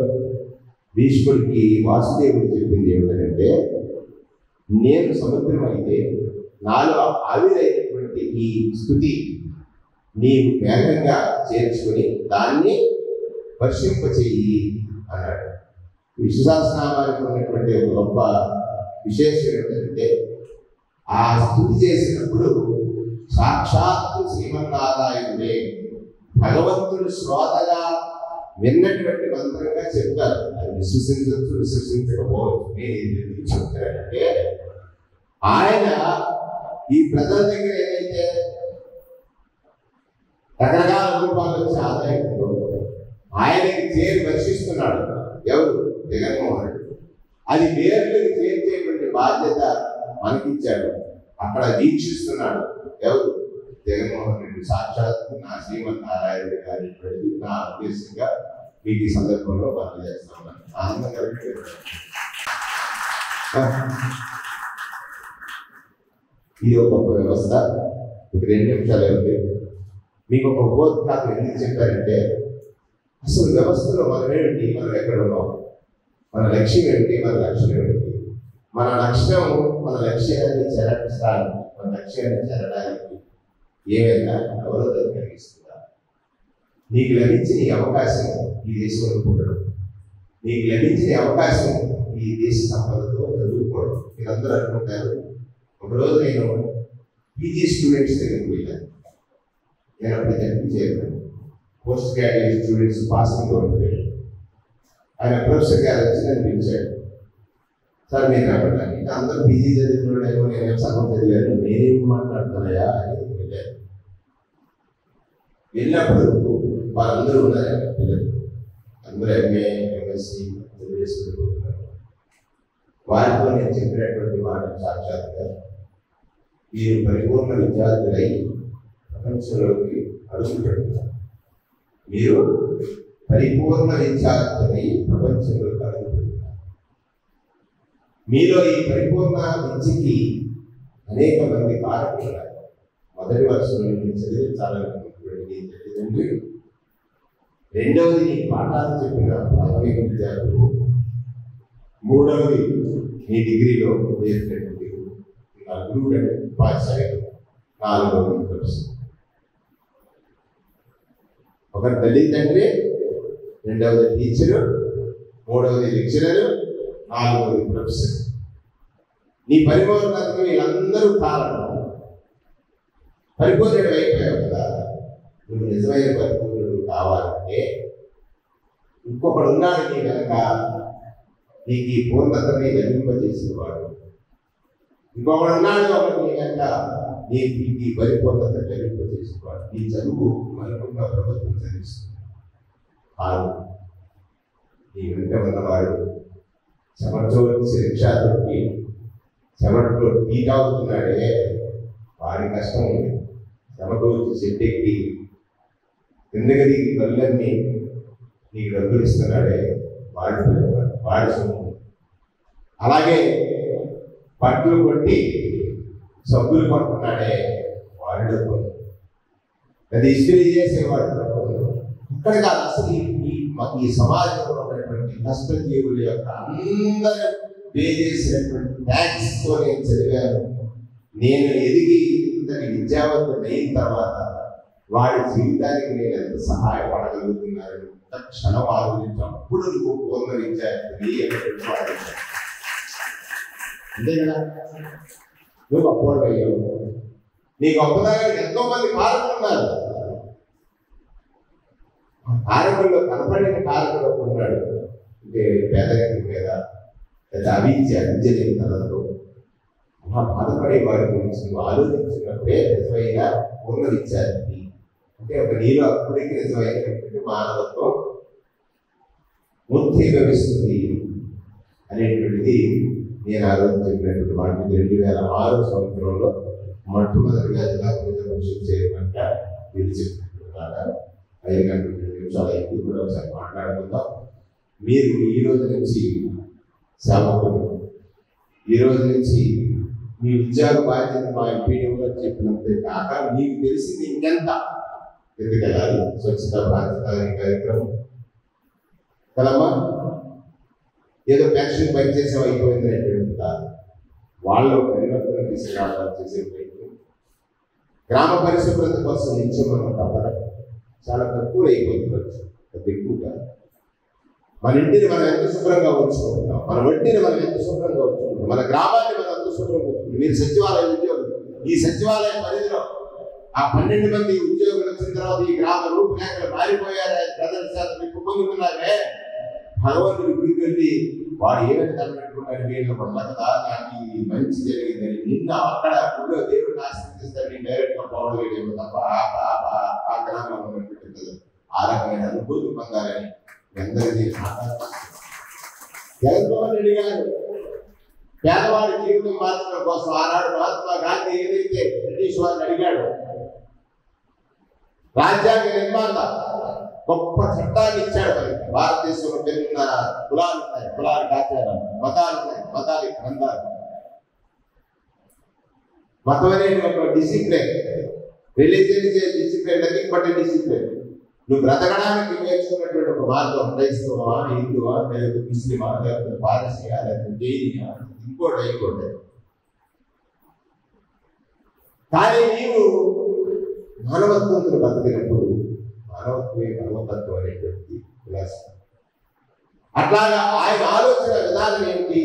భీష్ముడికి వాసుదేవుడు చెప్పింది ఏమిటంటే, నేను సముద్రం అయితే నాలో ఆవిరైనటువంటి ఈ స్థుతి నీవు వేగంగా చేర్చుకుని దాన్ని వర్షింపచేయి అన్నాడు. విశ్వసహస్రనామానికి ఉన్నటువంటి ఒక గొప్ప విశేషం ఏంటంటే, ఆ స్థుతి చేసినప్పుడు సాక్షాత్తు శ్రీమన్నారాయణుడే భగవంతుడు శ్రోతగా విన్నటువంటి మంత్రంగా చెప్తారు. అది విశ్వసించవచ్చు, విశ్వసించకపోవచ్చు. నేను చెప్తానంటే, ఆయన ఈ ప్రజల దగ్గర ఏదైతే రకరకాల రూపాలు వచ్చి ఆదాయంలో ఆయనకి చేరి వర్షిస్తున్నాడు. ఎవరు? జగన్మోహన్ రెడ్డి. అది వేర్లకు చేర్చేటువంటి బాధ్యత మనకిచ్చాడు. అక్కడ వీక్షిస్తున్నాడు. ఎవరు? జగన్మోహన్ రెడ్డి. సాక్షాత్తు నా శ్రీమన్నారాయణ గారి ప్రతి నా ఉద్దేశంగా మీకు ఈ సందర్భంలో వర్క్ చేస్తా ఉన్నాను. ఆనందం కలిగి ఇది ఒక గొప్ప వ్యవస్థ. ఇక 2 నిమిషాలు ఉంది. మీకు ఒక ఉపోద్ఘాతం ఎందుకు చెప్పారంటే, అసలు వ్యవస్థలో మనం ఏమిటి, మనం ఎక్కడ ఉన్నాం, మన లక్ష్యం ఏమిటి, మన లక్ష్యం ఏమిటి, మన లక్ష్యం మన లక్ష్యాన్ని చేరడానికి, మన లక్ష్యాన్ని చేరడానికి ఏమైనా అవరోధం కలిగిస్తుందా? నీకు లభించిన ఈ అవకాశం ఈ దేశంలో పుట్టడం, నీకు లభించిన అవకాశం ఈ దేశ సంపదతో చదువుకోవడం. మీరందరూ అనుకుంటారు. ఒకరోజు నేను పీజీ స్టూడెంట్స్ దగ్గరికి వెళ్ళాను. నేను అప్పుడు చెప్పి చేయను, పోస్ట్ గ్రాడ్యుయేట్ స్టూడెంట్స్ పాసింగ్ ఉంటుంది. ఆయన ప్రొఫెసర్ గారు వచ్చి నన్ను పిలిచాడు. సార్ మీరు రావడానికి అందరూ పీజీ చదివినోడేమో, నేనేమో సగం చదివాను, నేనేం మాట్లాడుతున్నాయా అని వెళ్ళాను. వెళ్ళినప్పుడు వాళ్ళందరూ ఉన్నారు పిల్లలు, అందరూ ఎంఏ ఎంఎస్సి చదివేసుకుంటున్నారు. వారితో నేను చెప్పినటువంటి మాటలు సాక్షాత్గా, మీరు పరిపూర్ణ విద్యార్థులై ప్రపంచంలోకి అడుగు పెడుతున్నారు. మీరు పరిపూర్ణ విద్యార్థులై ప్రపంచంలోకి అడుగు పెడుతున్నారు. మీలో ఈ పరిపూర్ణ విద్యకి అనేక మంది కారకులు ఉన్నారు. మొదటి వర్షం నుండి చదివించాలనుకున్నటువంటి తల్లిదండ్రులు, రెండవది నీ పాఠాలు చెప్పిన ప్రాథమిక విద్యార్థులు, మూడవది నీ డిగ్రీలో చేసినటువంటి గురువు అంటే ఉపాధ్యాయులు, నాలుగవది ప్రొఫెసర్. ఒక తల్లిదండ్రి, రెండవది టీచరు, మూడవది లెక్చరరు, నాలుగవది ప్రొఫెసర్. నీ పరిపూర్ణతకు వీళ్ళందరూ కారణం. పరిపూర్ణుడు అయిపోయావు కదా, నువ్వు నిజమైన పరిపూర్ణుడు కావాలంటే ఇంకొకడు ఉన్నాడు నీ కనుక, నీకు ఈ పూర్ణతని లభింపజేసిన వాడు ఇంకొకడు ఉన్నాడు. ఒకటి నీ కనుక నీకు ఈ పరిపూర్ణత లభింపజేసిన వాడు. నీ చదువు మనకున్న ప్రభుత్వం చదివిస్తుంది కాదు. నీ వెంట ఉన్నవాడు చెమటతో శిక్షాతోకి చెమటలో టీటావుతున్నాడే, వాడి కష్టం ఉంది. చెమట వచ్చి చెట్టెక్కి కిందకి దిగి కళ్ళన్నీ నీకు డబ్బులు ఇస్తున్నాడే, వాడి సొమ్ము. అలాగే బట్టలు కొట్టి సబ్బులు పట్టుకున్నాడే, వాడి డబ్బు. అది ఇస్త్రీ చేసేవాడు డబ్బు. ఇక్కడ కాదు అసలు ఈ సమాజంలో ఉన్నటువంటి కష్టజీవుల యొక్క అందరూ పే చేసినటువంటి ట్యాక్స్తో నేను చదివాను. నేను ఎదిగి ఇంతటి విద్యావంతుడు అయిన తర్వాత వాడి జీవితానికి నేను ఎంత సహాయపడగలుగుతున్నాను క్షణం ఆలోచించి అప్పుడు నువ్వు పూర్ణ విద్యార్థి వాడు. అంతే కదా, నువ్వు గొప్పవాడు అయ్యావు. నీ గొప్పదానికి ఎంతో మంది కారకులున్నారు. కారకుల్లో కనపడిన కారకుడు ఉన్నాడు. అంటే పేదరికం మీద లేదా విద్య లేని తనలో ఆ బాధపడే వారి గురించి నువ్వు ఆలోచించినప్పుడే నిజమైన పూర్ణవిచ్చారు. అంటే ఒక నీలో అప్పటికి నిజమైనటువంటి మానవత్వం మూర్తీభవిస్తుంది అనేటువంటిది నేను ఆ రోజు చెప్పినటువంటి వాటికి 2006 సంవత్సరంలో మొట్టమొదటిగా జిల్లా పరిషత్ చేయమంట చెప్పినట్టున్నారా 5 గంటల 2 నిమిషాలు అయింది. కూడా ఒకసారి మాట్లాడుకుందాం. మీరు ఈ రోజు నుంచి సేవకులు, ఈ రోజు నుంచి మీ ఉద్యోగ బాధ్యత మా ఎంపీడీఓ గారు చెప్పినంతే కాక మీకు తెలిసింది ఇంకెంత ఎందుకెళ్ళాలి. స్వచ్ఛత బాధ్యత అనే కార్యక్రమం కదమ్మా. ఏదో పెన్షన్ పనిచేసాం అయిపోయింది అనేటువంటి కాదు. వాళ్ళు పరివర్తన తీసుకురావడం చేసే ప్రయత్నం. గ్రామ పరిశుభ్రత కోసం నుంచి మనం తప్పడం చాలా తక్కువ అయిపోతుంది. అది ఎక్కువ కాదు. మన ఇంటిని మనం ఎంత శుభ్రంగా ఉంచుకుంటున్నాం, మన ఒంటిని మనం ఎంత శుభ్రంగా ఉంచుకుంటున్నాం, మన గ్రామాన్ని మనం ఎంత శుభ్రంగా ఉంచుకుంటాం. మీరు సచివాలయ ఉద్యోగులు, ఈ సచివాలయ పరిధిలో ఆ 12 మంది ఉద్యోగులు వచ్చిన తర్వాత ఈ గ్రామ రూపురేఖలు మారిపోయారా ప్రజల శాతం మీకు పొందుకున్నారే. భగవంతుడి గుడికి వెళ్ళి వాడు ఏమైనా తగ్గట్టుకుంటాడు వీళ్ళు పట్ల కదా నాకు మంచి జరిగిందని నిన్న అక్కడ గుడిలో దేవుడిని ఆశీర్వదిస్తాడు. డైరెక్ట్గా పవర్ వేయడం తప్ప ఆ గ్రామంలో పెట్టింది ఆ రకమైన అనుభూతి పొందాలని అందరినీ జగన్మోహన్ రెడ్డి గారు పేదవాడి జీవితం మార్చడం కోసం ఆనాడు మహాత్మా గాంధీ ఏదైతే బ్రిటిష్ వారిని అడిగాడు, రాజ్యాంగ నిర్మాత గొప్ప చట్టాన్ని ఇచ్చాడు. మనకి భారతదేశంలో పెరిగిన కులాలు ఉన్నాయి, కులాలకు ఆచారాలు, మతాలు ఉన్నాయి, మతాలు గ్రంథాలు. మతం అనేది ఒక discipline. Religion is a discipline, nothing but A discipline. నువ్వు బ్రతకడానికి నేర్చుకున్నటువంటి ఒక మార్గం క్రైస్తవా, హిందువా, లేకపోతే ముస్లిమా, లేకపోతే పారసీయా, లేకపోతే జైనియా, ఇంకోటి. కానీ నీవు మానవత్వంతో బతికినప్పుడు మానవత్వమే పరమతత్వం అనేటువంటి విలాసం. అట్లాగా ఆయన ఆలోచన విధానం ఏంటి?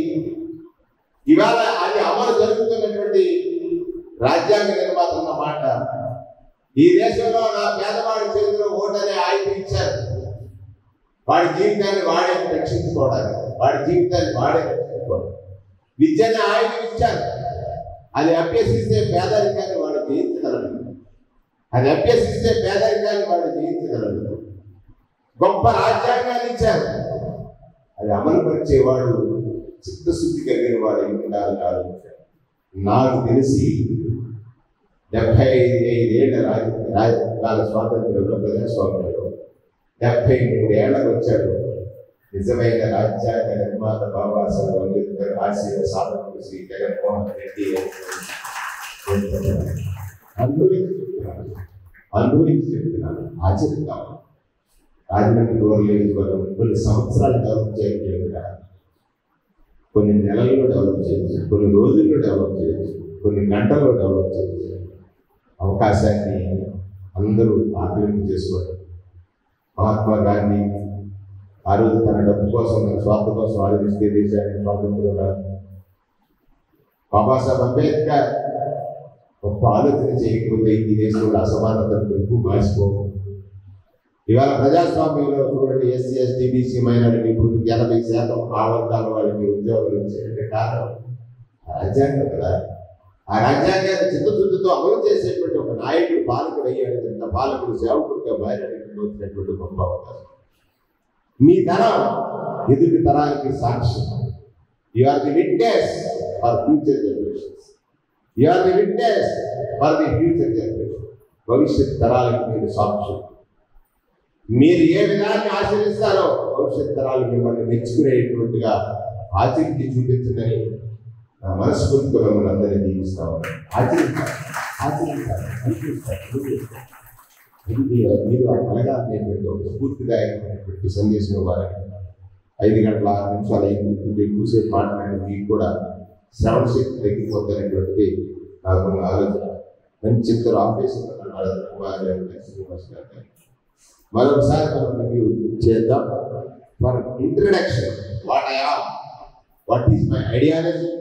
ఇవాళ అది అమలు జరుగుతున్నటువంటి రాజ్యాంగ నిర్మాత అన్న మాట, ఈ దేశంలో నా పేదవాడి చేతిలో ఓటనే ఆయుధం ఇచ్చారు. వాడి జీవితాన్ని వాడే రక్షించుకోవడానికి, వాడి జీవితాన్ని వాడే రక్షించుకోవడానికి విద్యని ఆయుధం ఇచ్చారు. అది అభ్యసిస్తే పేదరికాన్ని వాడు జయించగలడు. అది అభ్యసిస్తే పేదరికాన్ని వాడు జయించగలడు. గొప్ప రాజ్యాంగాన్ని ఇచ్చారు. అది అమలు పరిచేవాడు చిత్తశుద్ధి కలిగిన వాడు ఉండాలని ఆలోచించారు. నాకు తెలిసి 75 ఏళ్ల రాజకాల స్వాతంత్రంలో ప్రజాస్వామ్యంలో 73 ఏళ్లకు వచ్చాడు నిజమైన రాజ్యాంగ నిర్మాత బాబాసాహెబ్ అంబేద్కర్ ఆశయ సాధకుడు శ్రీ జగన్మోహన్ రెడ్డి. అనుభవించి చెప్తున్నాను, ఆచరిద్దాం. రాజమండ్రి రూరల్ కొన్ని సంవత్సరాలు డెవలప్ చేయగలిగిన, కొన్ని నెలల్లో డెవలప్ చేయొచ్చు, కొన్ని రోజుల్లో డెవలప్ చేయొచ్చు, కొన్ని గంటల్లో డెవలప్ చేయొచ్చు. అవకాశాన్ని అందరూ ఆక్రమింపు చేసుకోవడం. మహాత్మా గాంధీ ఆ రోజు తన డబ్బు కోసం, తన స్వార్థ కోసం ఆలోచిస్తే దేశానికి స్వాతంత్రం రాదు. బాబాసాహెబ్ అంబేద్కర్ గొప్ప ఆలోచన చేయకపోతే ఈ దేశంలో అసమానతలు ఎక్కువ మార్చిపోవు. ఇవాళ ప్రజాస్వామ్యంలో చూడండి, ఎస్సీ ఎస్టీ బీసీ మైనారిటీ ఇప్పుడు 80% ఆ వర్గాల వాళ్ళకి ఉద్యోగాలు వచ్చాయంటే కారణం రాజ్యాంగం కదా. ఆ రాజ్యాంగాన్ని చిత్తశుద్ధితో అమలు చేసేటువంటి ఒక నాయకుడు పాలకుడు అయ్యాడు. పాలకుడు సేవకుడిగా మారినటువంటి వచ్చినటువంటి గొప్ప అవకాశం. మీ తరం ఎదుటి తరానికి సాక్ష్యం. You are the witness for future generations. You are the witness for the future generation. భవిష్యత్ తరాలకు మీరు సాక్ష్యం. మీరు ఏ విధాన్ని ఆచరిస్తారో భవిష్యత్ తరాలు మిమ్మల్ని మెచ్చుకునేటువంటిగా ఆచరించి చూపించదని మనస్ఫూర్తిగా మిమ్మల్ని అందరినీ దీవిస్తాము. మీరు ఆ కలగాలనేటువంటి ఒక స్ఫూర్తిదాయకమైనటువంటి సందేశం ఇవ్వాలని 5 గంటల 6 నిమిషాలు ఎక్కువసేపు మాట్లాడిన మీకు కూడా శ్రవణ శక్తి తగ్గిపోతున్నటువంటి నాకు ఆలోచన. మంచి ఇద్దరు ఆఫీసర్ కుమార్ గారు, శ్రీనివాస్ గారు. మరొకసారి మనం రివ్యూ చేద్దాం. For introduction, what I am, what is my ideology,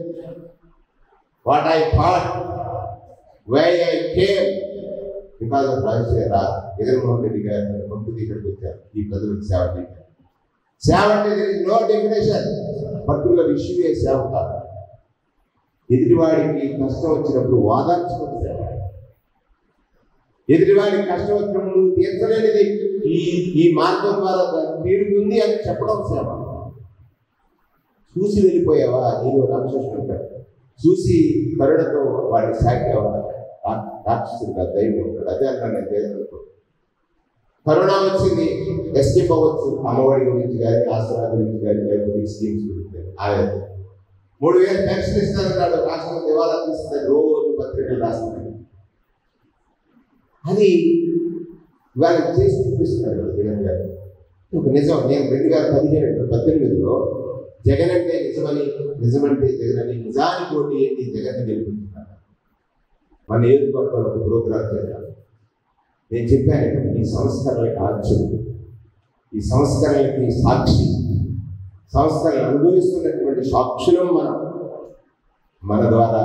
what I thought, where I came, because of Rajeshwara, Jagannathan Reddy garu పంపిణీ ఇక్కడికి వచ్చారు ఈ ప్రజలకు సేవ చేయడానికి. సేవ అంటే there is no definition, particular issue ఏ సేవ కాదు. ఎదుటివాడికి కష్టం వచ్చినప్పుడు ఓదార్చుకుంటూ సేవ, ఎదుటివాడికి కష్టం వచ్చినప్పుడు నువ్వు తీర్చలేనిది ఈ మార్గం ద్వారా తీరుతుంది అని చెప్పడం సేవ. చూసి వెళ్ళిపోయావా, నేను రాక్షసుడు ఉంటాడు, చూసి కరుణతో వాడిని సాకి రాక్షసుడు కాదు, దైవం ఉంటాడు. అదే అన్నాను నేను దేవుడు. కరోనా వచ్చింది, ఎస్కేప్ అవ్వచ్చు, అమ్మఒడి గురించి కానీ ఆసరా గురించి కానీ లేకపోతే స్కీమ్స్ గురించి కానీ. 3,000 పెన్షన్ ఇస్తానన్నాడు, రాష్ట్రం దివాలా తీస్తుంది, రోజు పత్రికలు రాస్తున్నాడు. అది ఇవాళ చేసి చూపిస్తున్నాడు కదా జగన్ గారు. ఒక నిజం, నేను 2017-18లో జగన్ అంటే నిజమని, నిజమంటే జగన్ అని, నిజానికి ఓటు ఏంటి జగన్ గెలిపించున్నాను. మన నియోజకవర్గంలో ఒక ప్రోగ్రాం చేశాను. నేను చెప్పాను, ఈ సంస్కరణలకు ఆర్చుడు, ఈ సంస్కరణలకి సాక్షి, సంస్కరణలు అనుభవిస్తున్నటువంటి సాక్షులం మనం. మన ద్వారా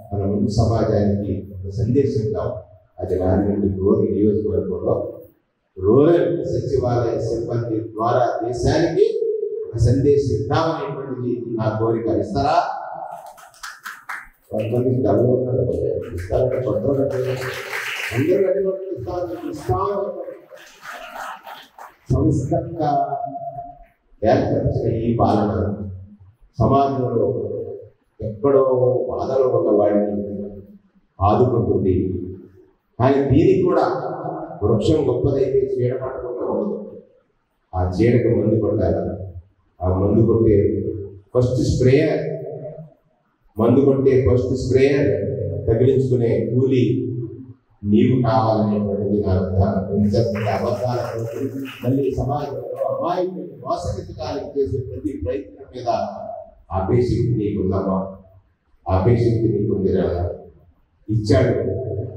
మన ముందు సమాజానికి ఒక సందేశం కావాలి. అది రాజమండ్రి రూరల్ నియోజకవర్గంలో రూరల్ సచివాలయ సిబ్బంది ద్వారా దేశానికి ఒక సందేశం ఇద్దామనేటువంటిది నా కోరిక. ఇస్తారా? కొంతమంది డబ్బులు ఉన్నారు, ఇస్తారంటే కొత్త అందరూ కట్టుబడి ఇస్తాను. సంస్కరణ ఏర్పరిచిన ఈ పాలన సమాజంలో ఎక్కడో బాధలో ఉన్న వాడిని ఆదుకుంటుంది. కానీ దీనికి కూడా వృక్షం గొప్పదైతే చీడ పట్టకుండా ఉండదు. ఆ చీడకు మందు కొట్టాలి. ఆ మందు కొట్టే ఫస్ట్ స్ప్రేయర్, మందు కొట్టే ఫస్ట్ స్ప్రేయర్ తగిలించుకునే కూలి నీవు కావాలనేటువంటిది నా అబద్ధాల మళ్ళీ సమాజంలో అమాయకుని మోసగించడానికి చేసే ప్రతి ప్రయత్నం మీద ఆపేశక్తి నీకుందమ్మా, ఆపేశక్తి నీకుందిరా. ఇచ్చాడు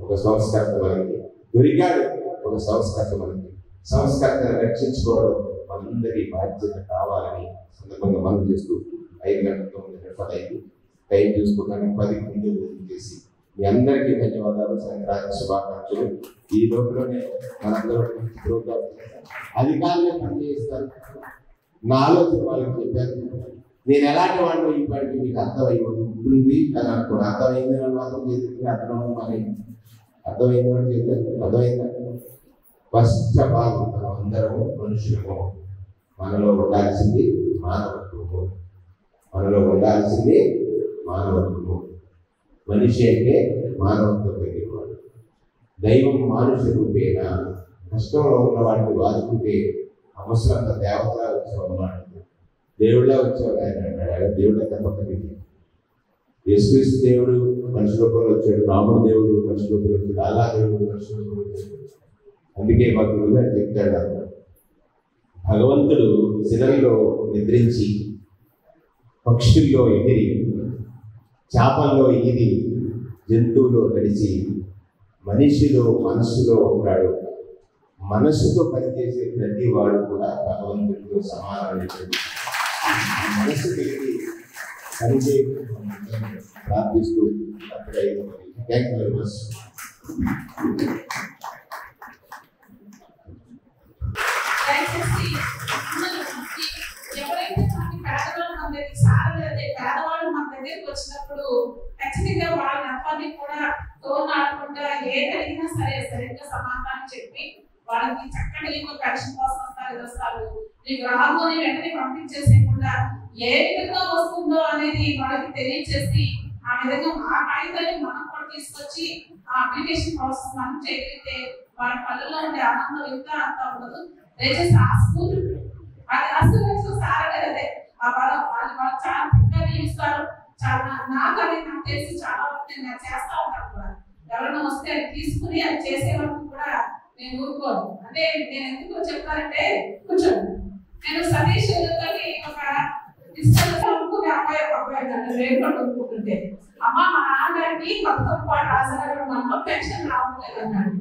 ఒక సంస్కర్త మనకి, దొరికాడు ఒక సంస్కర్త మనకి. సంస్కర్తను రక్షించుకోవడం మనందరి బాధ్యత కావాలని సందర్భంగా మనం చేస్తూ 5:09 టైం చూసుకోగానే 10కి ముందు చేసి మీ అందరికీ ధన్యవాదాలు, సంక్రాంతి శుభాకాంక్షలు. ఈ లోపలనే మనందరూ ప్రోగ్రాం అధికారులే పనిచేస్తారు. నా ఆలోచన వాళ్ళకి చెప్పాను. నేను ఎలాంటి వాడిని ఈ పాటికి మీకు అర్థమై ఉంటుంది అని అనుకోండి. అర్థమైంది అని మాత్రం చేసి అర్థం మరి అర్థమైంది అని చెప్పాను. అర్థమైందా? ఫస్ట్ ఆఫ్ ఆల్ మనం అందరం మనుషులము. మనలో ఉండాల్సింది మానవత్వము, మనలో ఉండాల్సింది మానవత్వము. మనిషి అంటే మానవత్వం కలిగినవాడు. దైవం మానుష రూపేణ, కష్టంలో ఉన్న వాడిని వాదుకుంటే అవసరంత దేవతలా వచ్చామన్నాడు, దేవుళ్ళ వచ్చావు ఆయన అన్నాడు. దేవుళ్ళ తప్పకది. యేసుక్రీస్తు దేవుడు మనిషి రూపంలో వచ్చాడు, రాముడు దేవుడు మనిషి రూపంలో వచ్చాడు, అల్లా దేవుడు మనిషి రూపంలో వచ్చాడు. అందుకే మా గురువు గారు చెప్తాడు, భగవంతుడు శిలల్లో నిద్రించి, పక్షుల్లో ఎగిరి, చేపల్లో ఈది, జంతువులో నడిచి, మనిషిలో మనస్సులో ఉంటాడు. మనస్సుతో పనిచేసే ప్రతి వాడు కూడా భగవంతుడితో సమానమైనటువంటి మనస్సు పెట్టి పనిచే ప్రార్థిస్తూ అక్కడే. Thank you very much. ఎవరైతే మనకి పేదవాళ్ళు మన దగ్గర సారలేదే, పేదవాళ్ళు మన దగ్గరికి వచ్చినప్పుడు ఖచ్చితంగా వాళ్ళ అబ్బాయిని కూడా తోనాడకుండా ఏది అడిగినా సరే సరిగ్గా సమాధానం చెప్పి వాళ్ళకి చక్కటి ఇంకో పెన్షన్ కోసం వస్తారు, మీకు రాదు అని వెంటనే పంపించేసేయకుండా ఏ విధంగా వస్తుందో అనేది వాళ్ళకి తెలియజేసి ఆ విధంగా మా కాగితాన్ని మనం కూడా తీసుకొచ్చి ఆ అప్లికేషన్ ప్రాసెస్ మనం చేయగలిగితే వాళ్ళ పల్లెల్లో ఉండే ఆనందం ఇంకా అంతా ఉండదు. దయచేసి ఆ స్కూల్ అది అసలు సారలేదు. అదే వాళ్ళు చాలా చక్కగా నిలుస్తారు. చాలా నాకు తెలిసి చాలా నేను చేస్తా ఉంటాను కూడా. ఎవరైనా వస్తే అది తీసుకుని అది చేసే వరకు కూడా నేను ఊరుకోను. అంటే నేను ఎందుకు చెప్తానంటే, కూర్చోండి, నేను సతీష్ తోటి ఒక అనుకునే అబ్బాయి రేపు అనుకుంటుంటే, అమ్మ మా నాన్నగారికి కొత్త పాటు రాజనగరం మనలో పెన్షన్ రావట్లేదు అన్నాడు.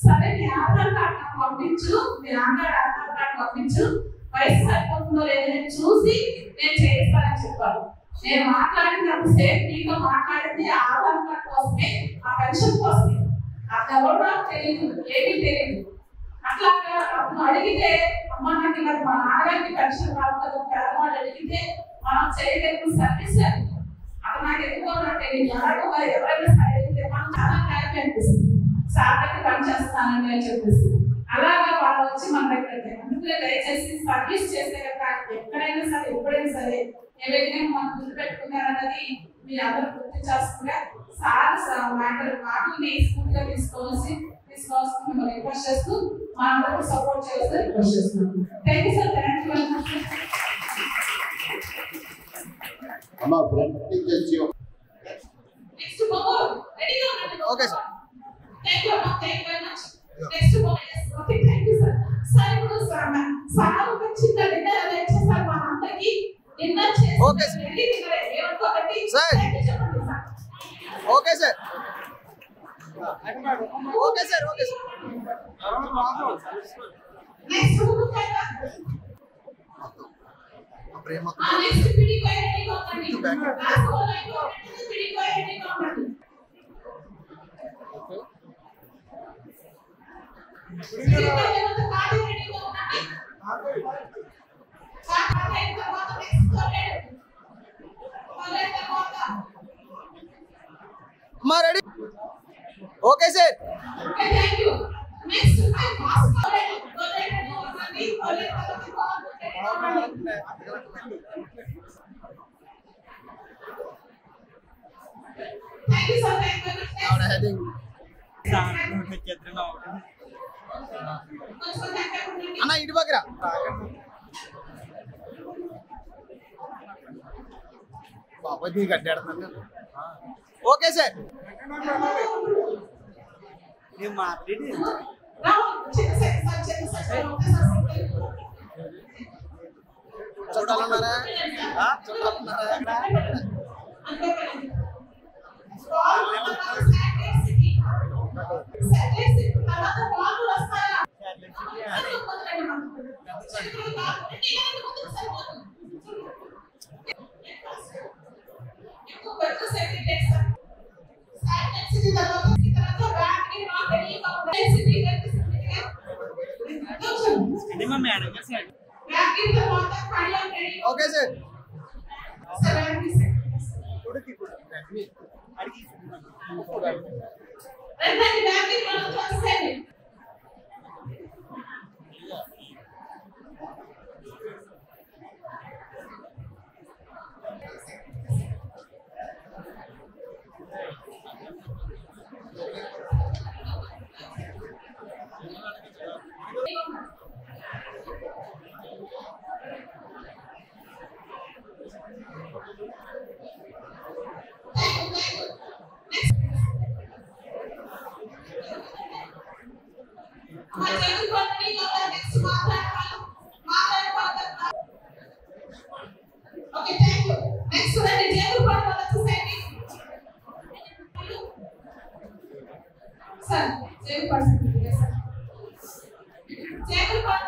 సరే నీ ఆధార్ కార్డు నాకు పంపించు, మీ నాన్నగారు ఆధార్ కార్డు పంపించు, వయసు సరిపోతుందో లేదో నేను చూసి నేను చేయిస్తానని చెప్పాను. నేను మాట్లాడినప్పుడు సేఫ్ మీతో మాట్లాడింది ఆధార్ కార్డు కోసమే, ఆ పెన్షన్ కోసమే. అది ఎవరు నాకు తెలియదు, ఏమీ తెలియదు. అట్లాగా అతను అడిగితే, అమ్మ నాకు ఇలా మా నాన్నగారికి పెన్షన్ రావు కదా, పేదవాళ్ళు అడిగితే మనం చేయగలిగిన సర్వీస్ అది. అతను నాకు ఎందుకో నాకు తెలియదు అలాగే మరి ఎవరైనా సరే మనం చాలా హ్యాపీ అనిపిస్తుంది సార్ దగ్గర పని చేస్తానని అని చెప్పేసి అలాగా వాళ్ళు వచ్చి మన దగ్గర అందుకే దయచేసి సర్వీస్ చేసే ఎక్కడైనా సరే ఎప్పుడైనా సరే ఏవైనా మనం గుర్తు పెట్టుకున్నారన్నది మీ అందరూ గుర్తించాల్సిందిగా సార్ మాటల్ని స్ఫూర్తిగా తీసుకోవాల్సి మిమ్మల్ని రిక్వెస్ట్ చేస్తూ మా అందరికీ సపోర్ట్ చేస్తూ రిక్వెస్ట్ చేస్తున్నాను. Thank you sir. Thank you very much. అమ్మా ఫ్రెండ్ టీచర్స్ నెక్స్ట్ బాబు రెడీగా ఉండండి. Okay sir. థ్యాంక్ యూ అమ్మా. Thank you very much. Next బాబు. Okay thank you sir. Sir ఇప్పుడు సార్ ఒక చిన్న డిన్నర్ అరేంజ్ చేశారు మా అందరికి. డిన్నర్ చేసి ఓకే సార్. రెడీ డిన్నర్ ఏమనుకోకండి సార్. థ్యాంక్ యూ చెప్పండి sir. Okay sir. Okay sir. Okay sir. Next బాబు కదా ప్రేమ నెక్స్ట్ పిడి కోయ రెడీగా ఉండండి. లాస్ట్ వన్ అయిపో పిడి కోయ రెడీగా ఉండండి. పిడి కోయ ఏమంత కాడి రెడీగా ఉండండి. సార్ అయిన తర్వాత నెక్స్ట్ కోలేడు తర్వాత అమ్మా ready. Okay sir. Okay thank you. Next time fast కోలేడు ఉండండి. కోలేడు తర్వాత కాల్ ఉండండి. Thank you sir. Thank you. ఆవిడ హెడింగ్ అన్న ఇటు పక్కరా. బాబాజీ కట్టాడుతున్నా. Okay sir. చూడాలన్నారా? చూడాలన్నారా? Okay sir. Okay, thank you. Next one, Jayapur Parwala Society. Sir, Jayapur Parwala Society. Jayapur Parwala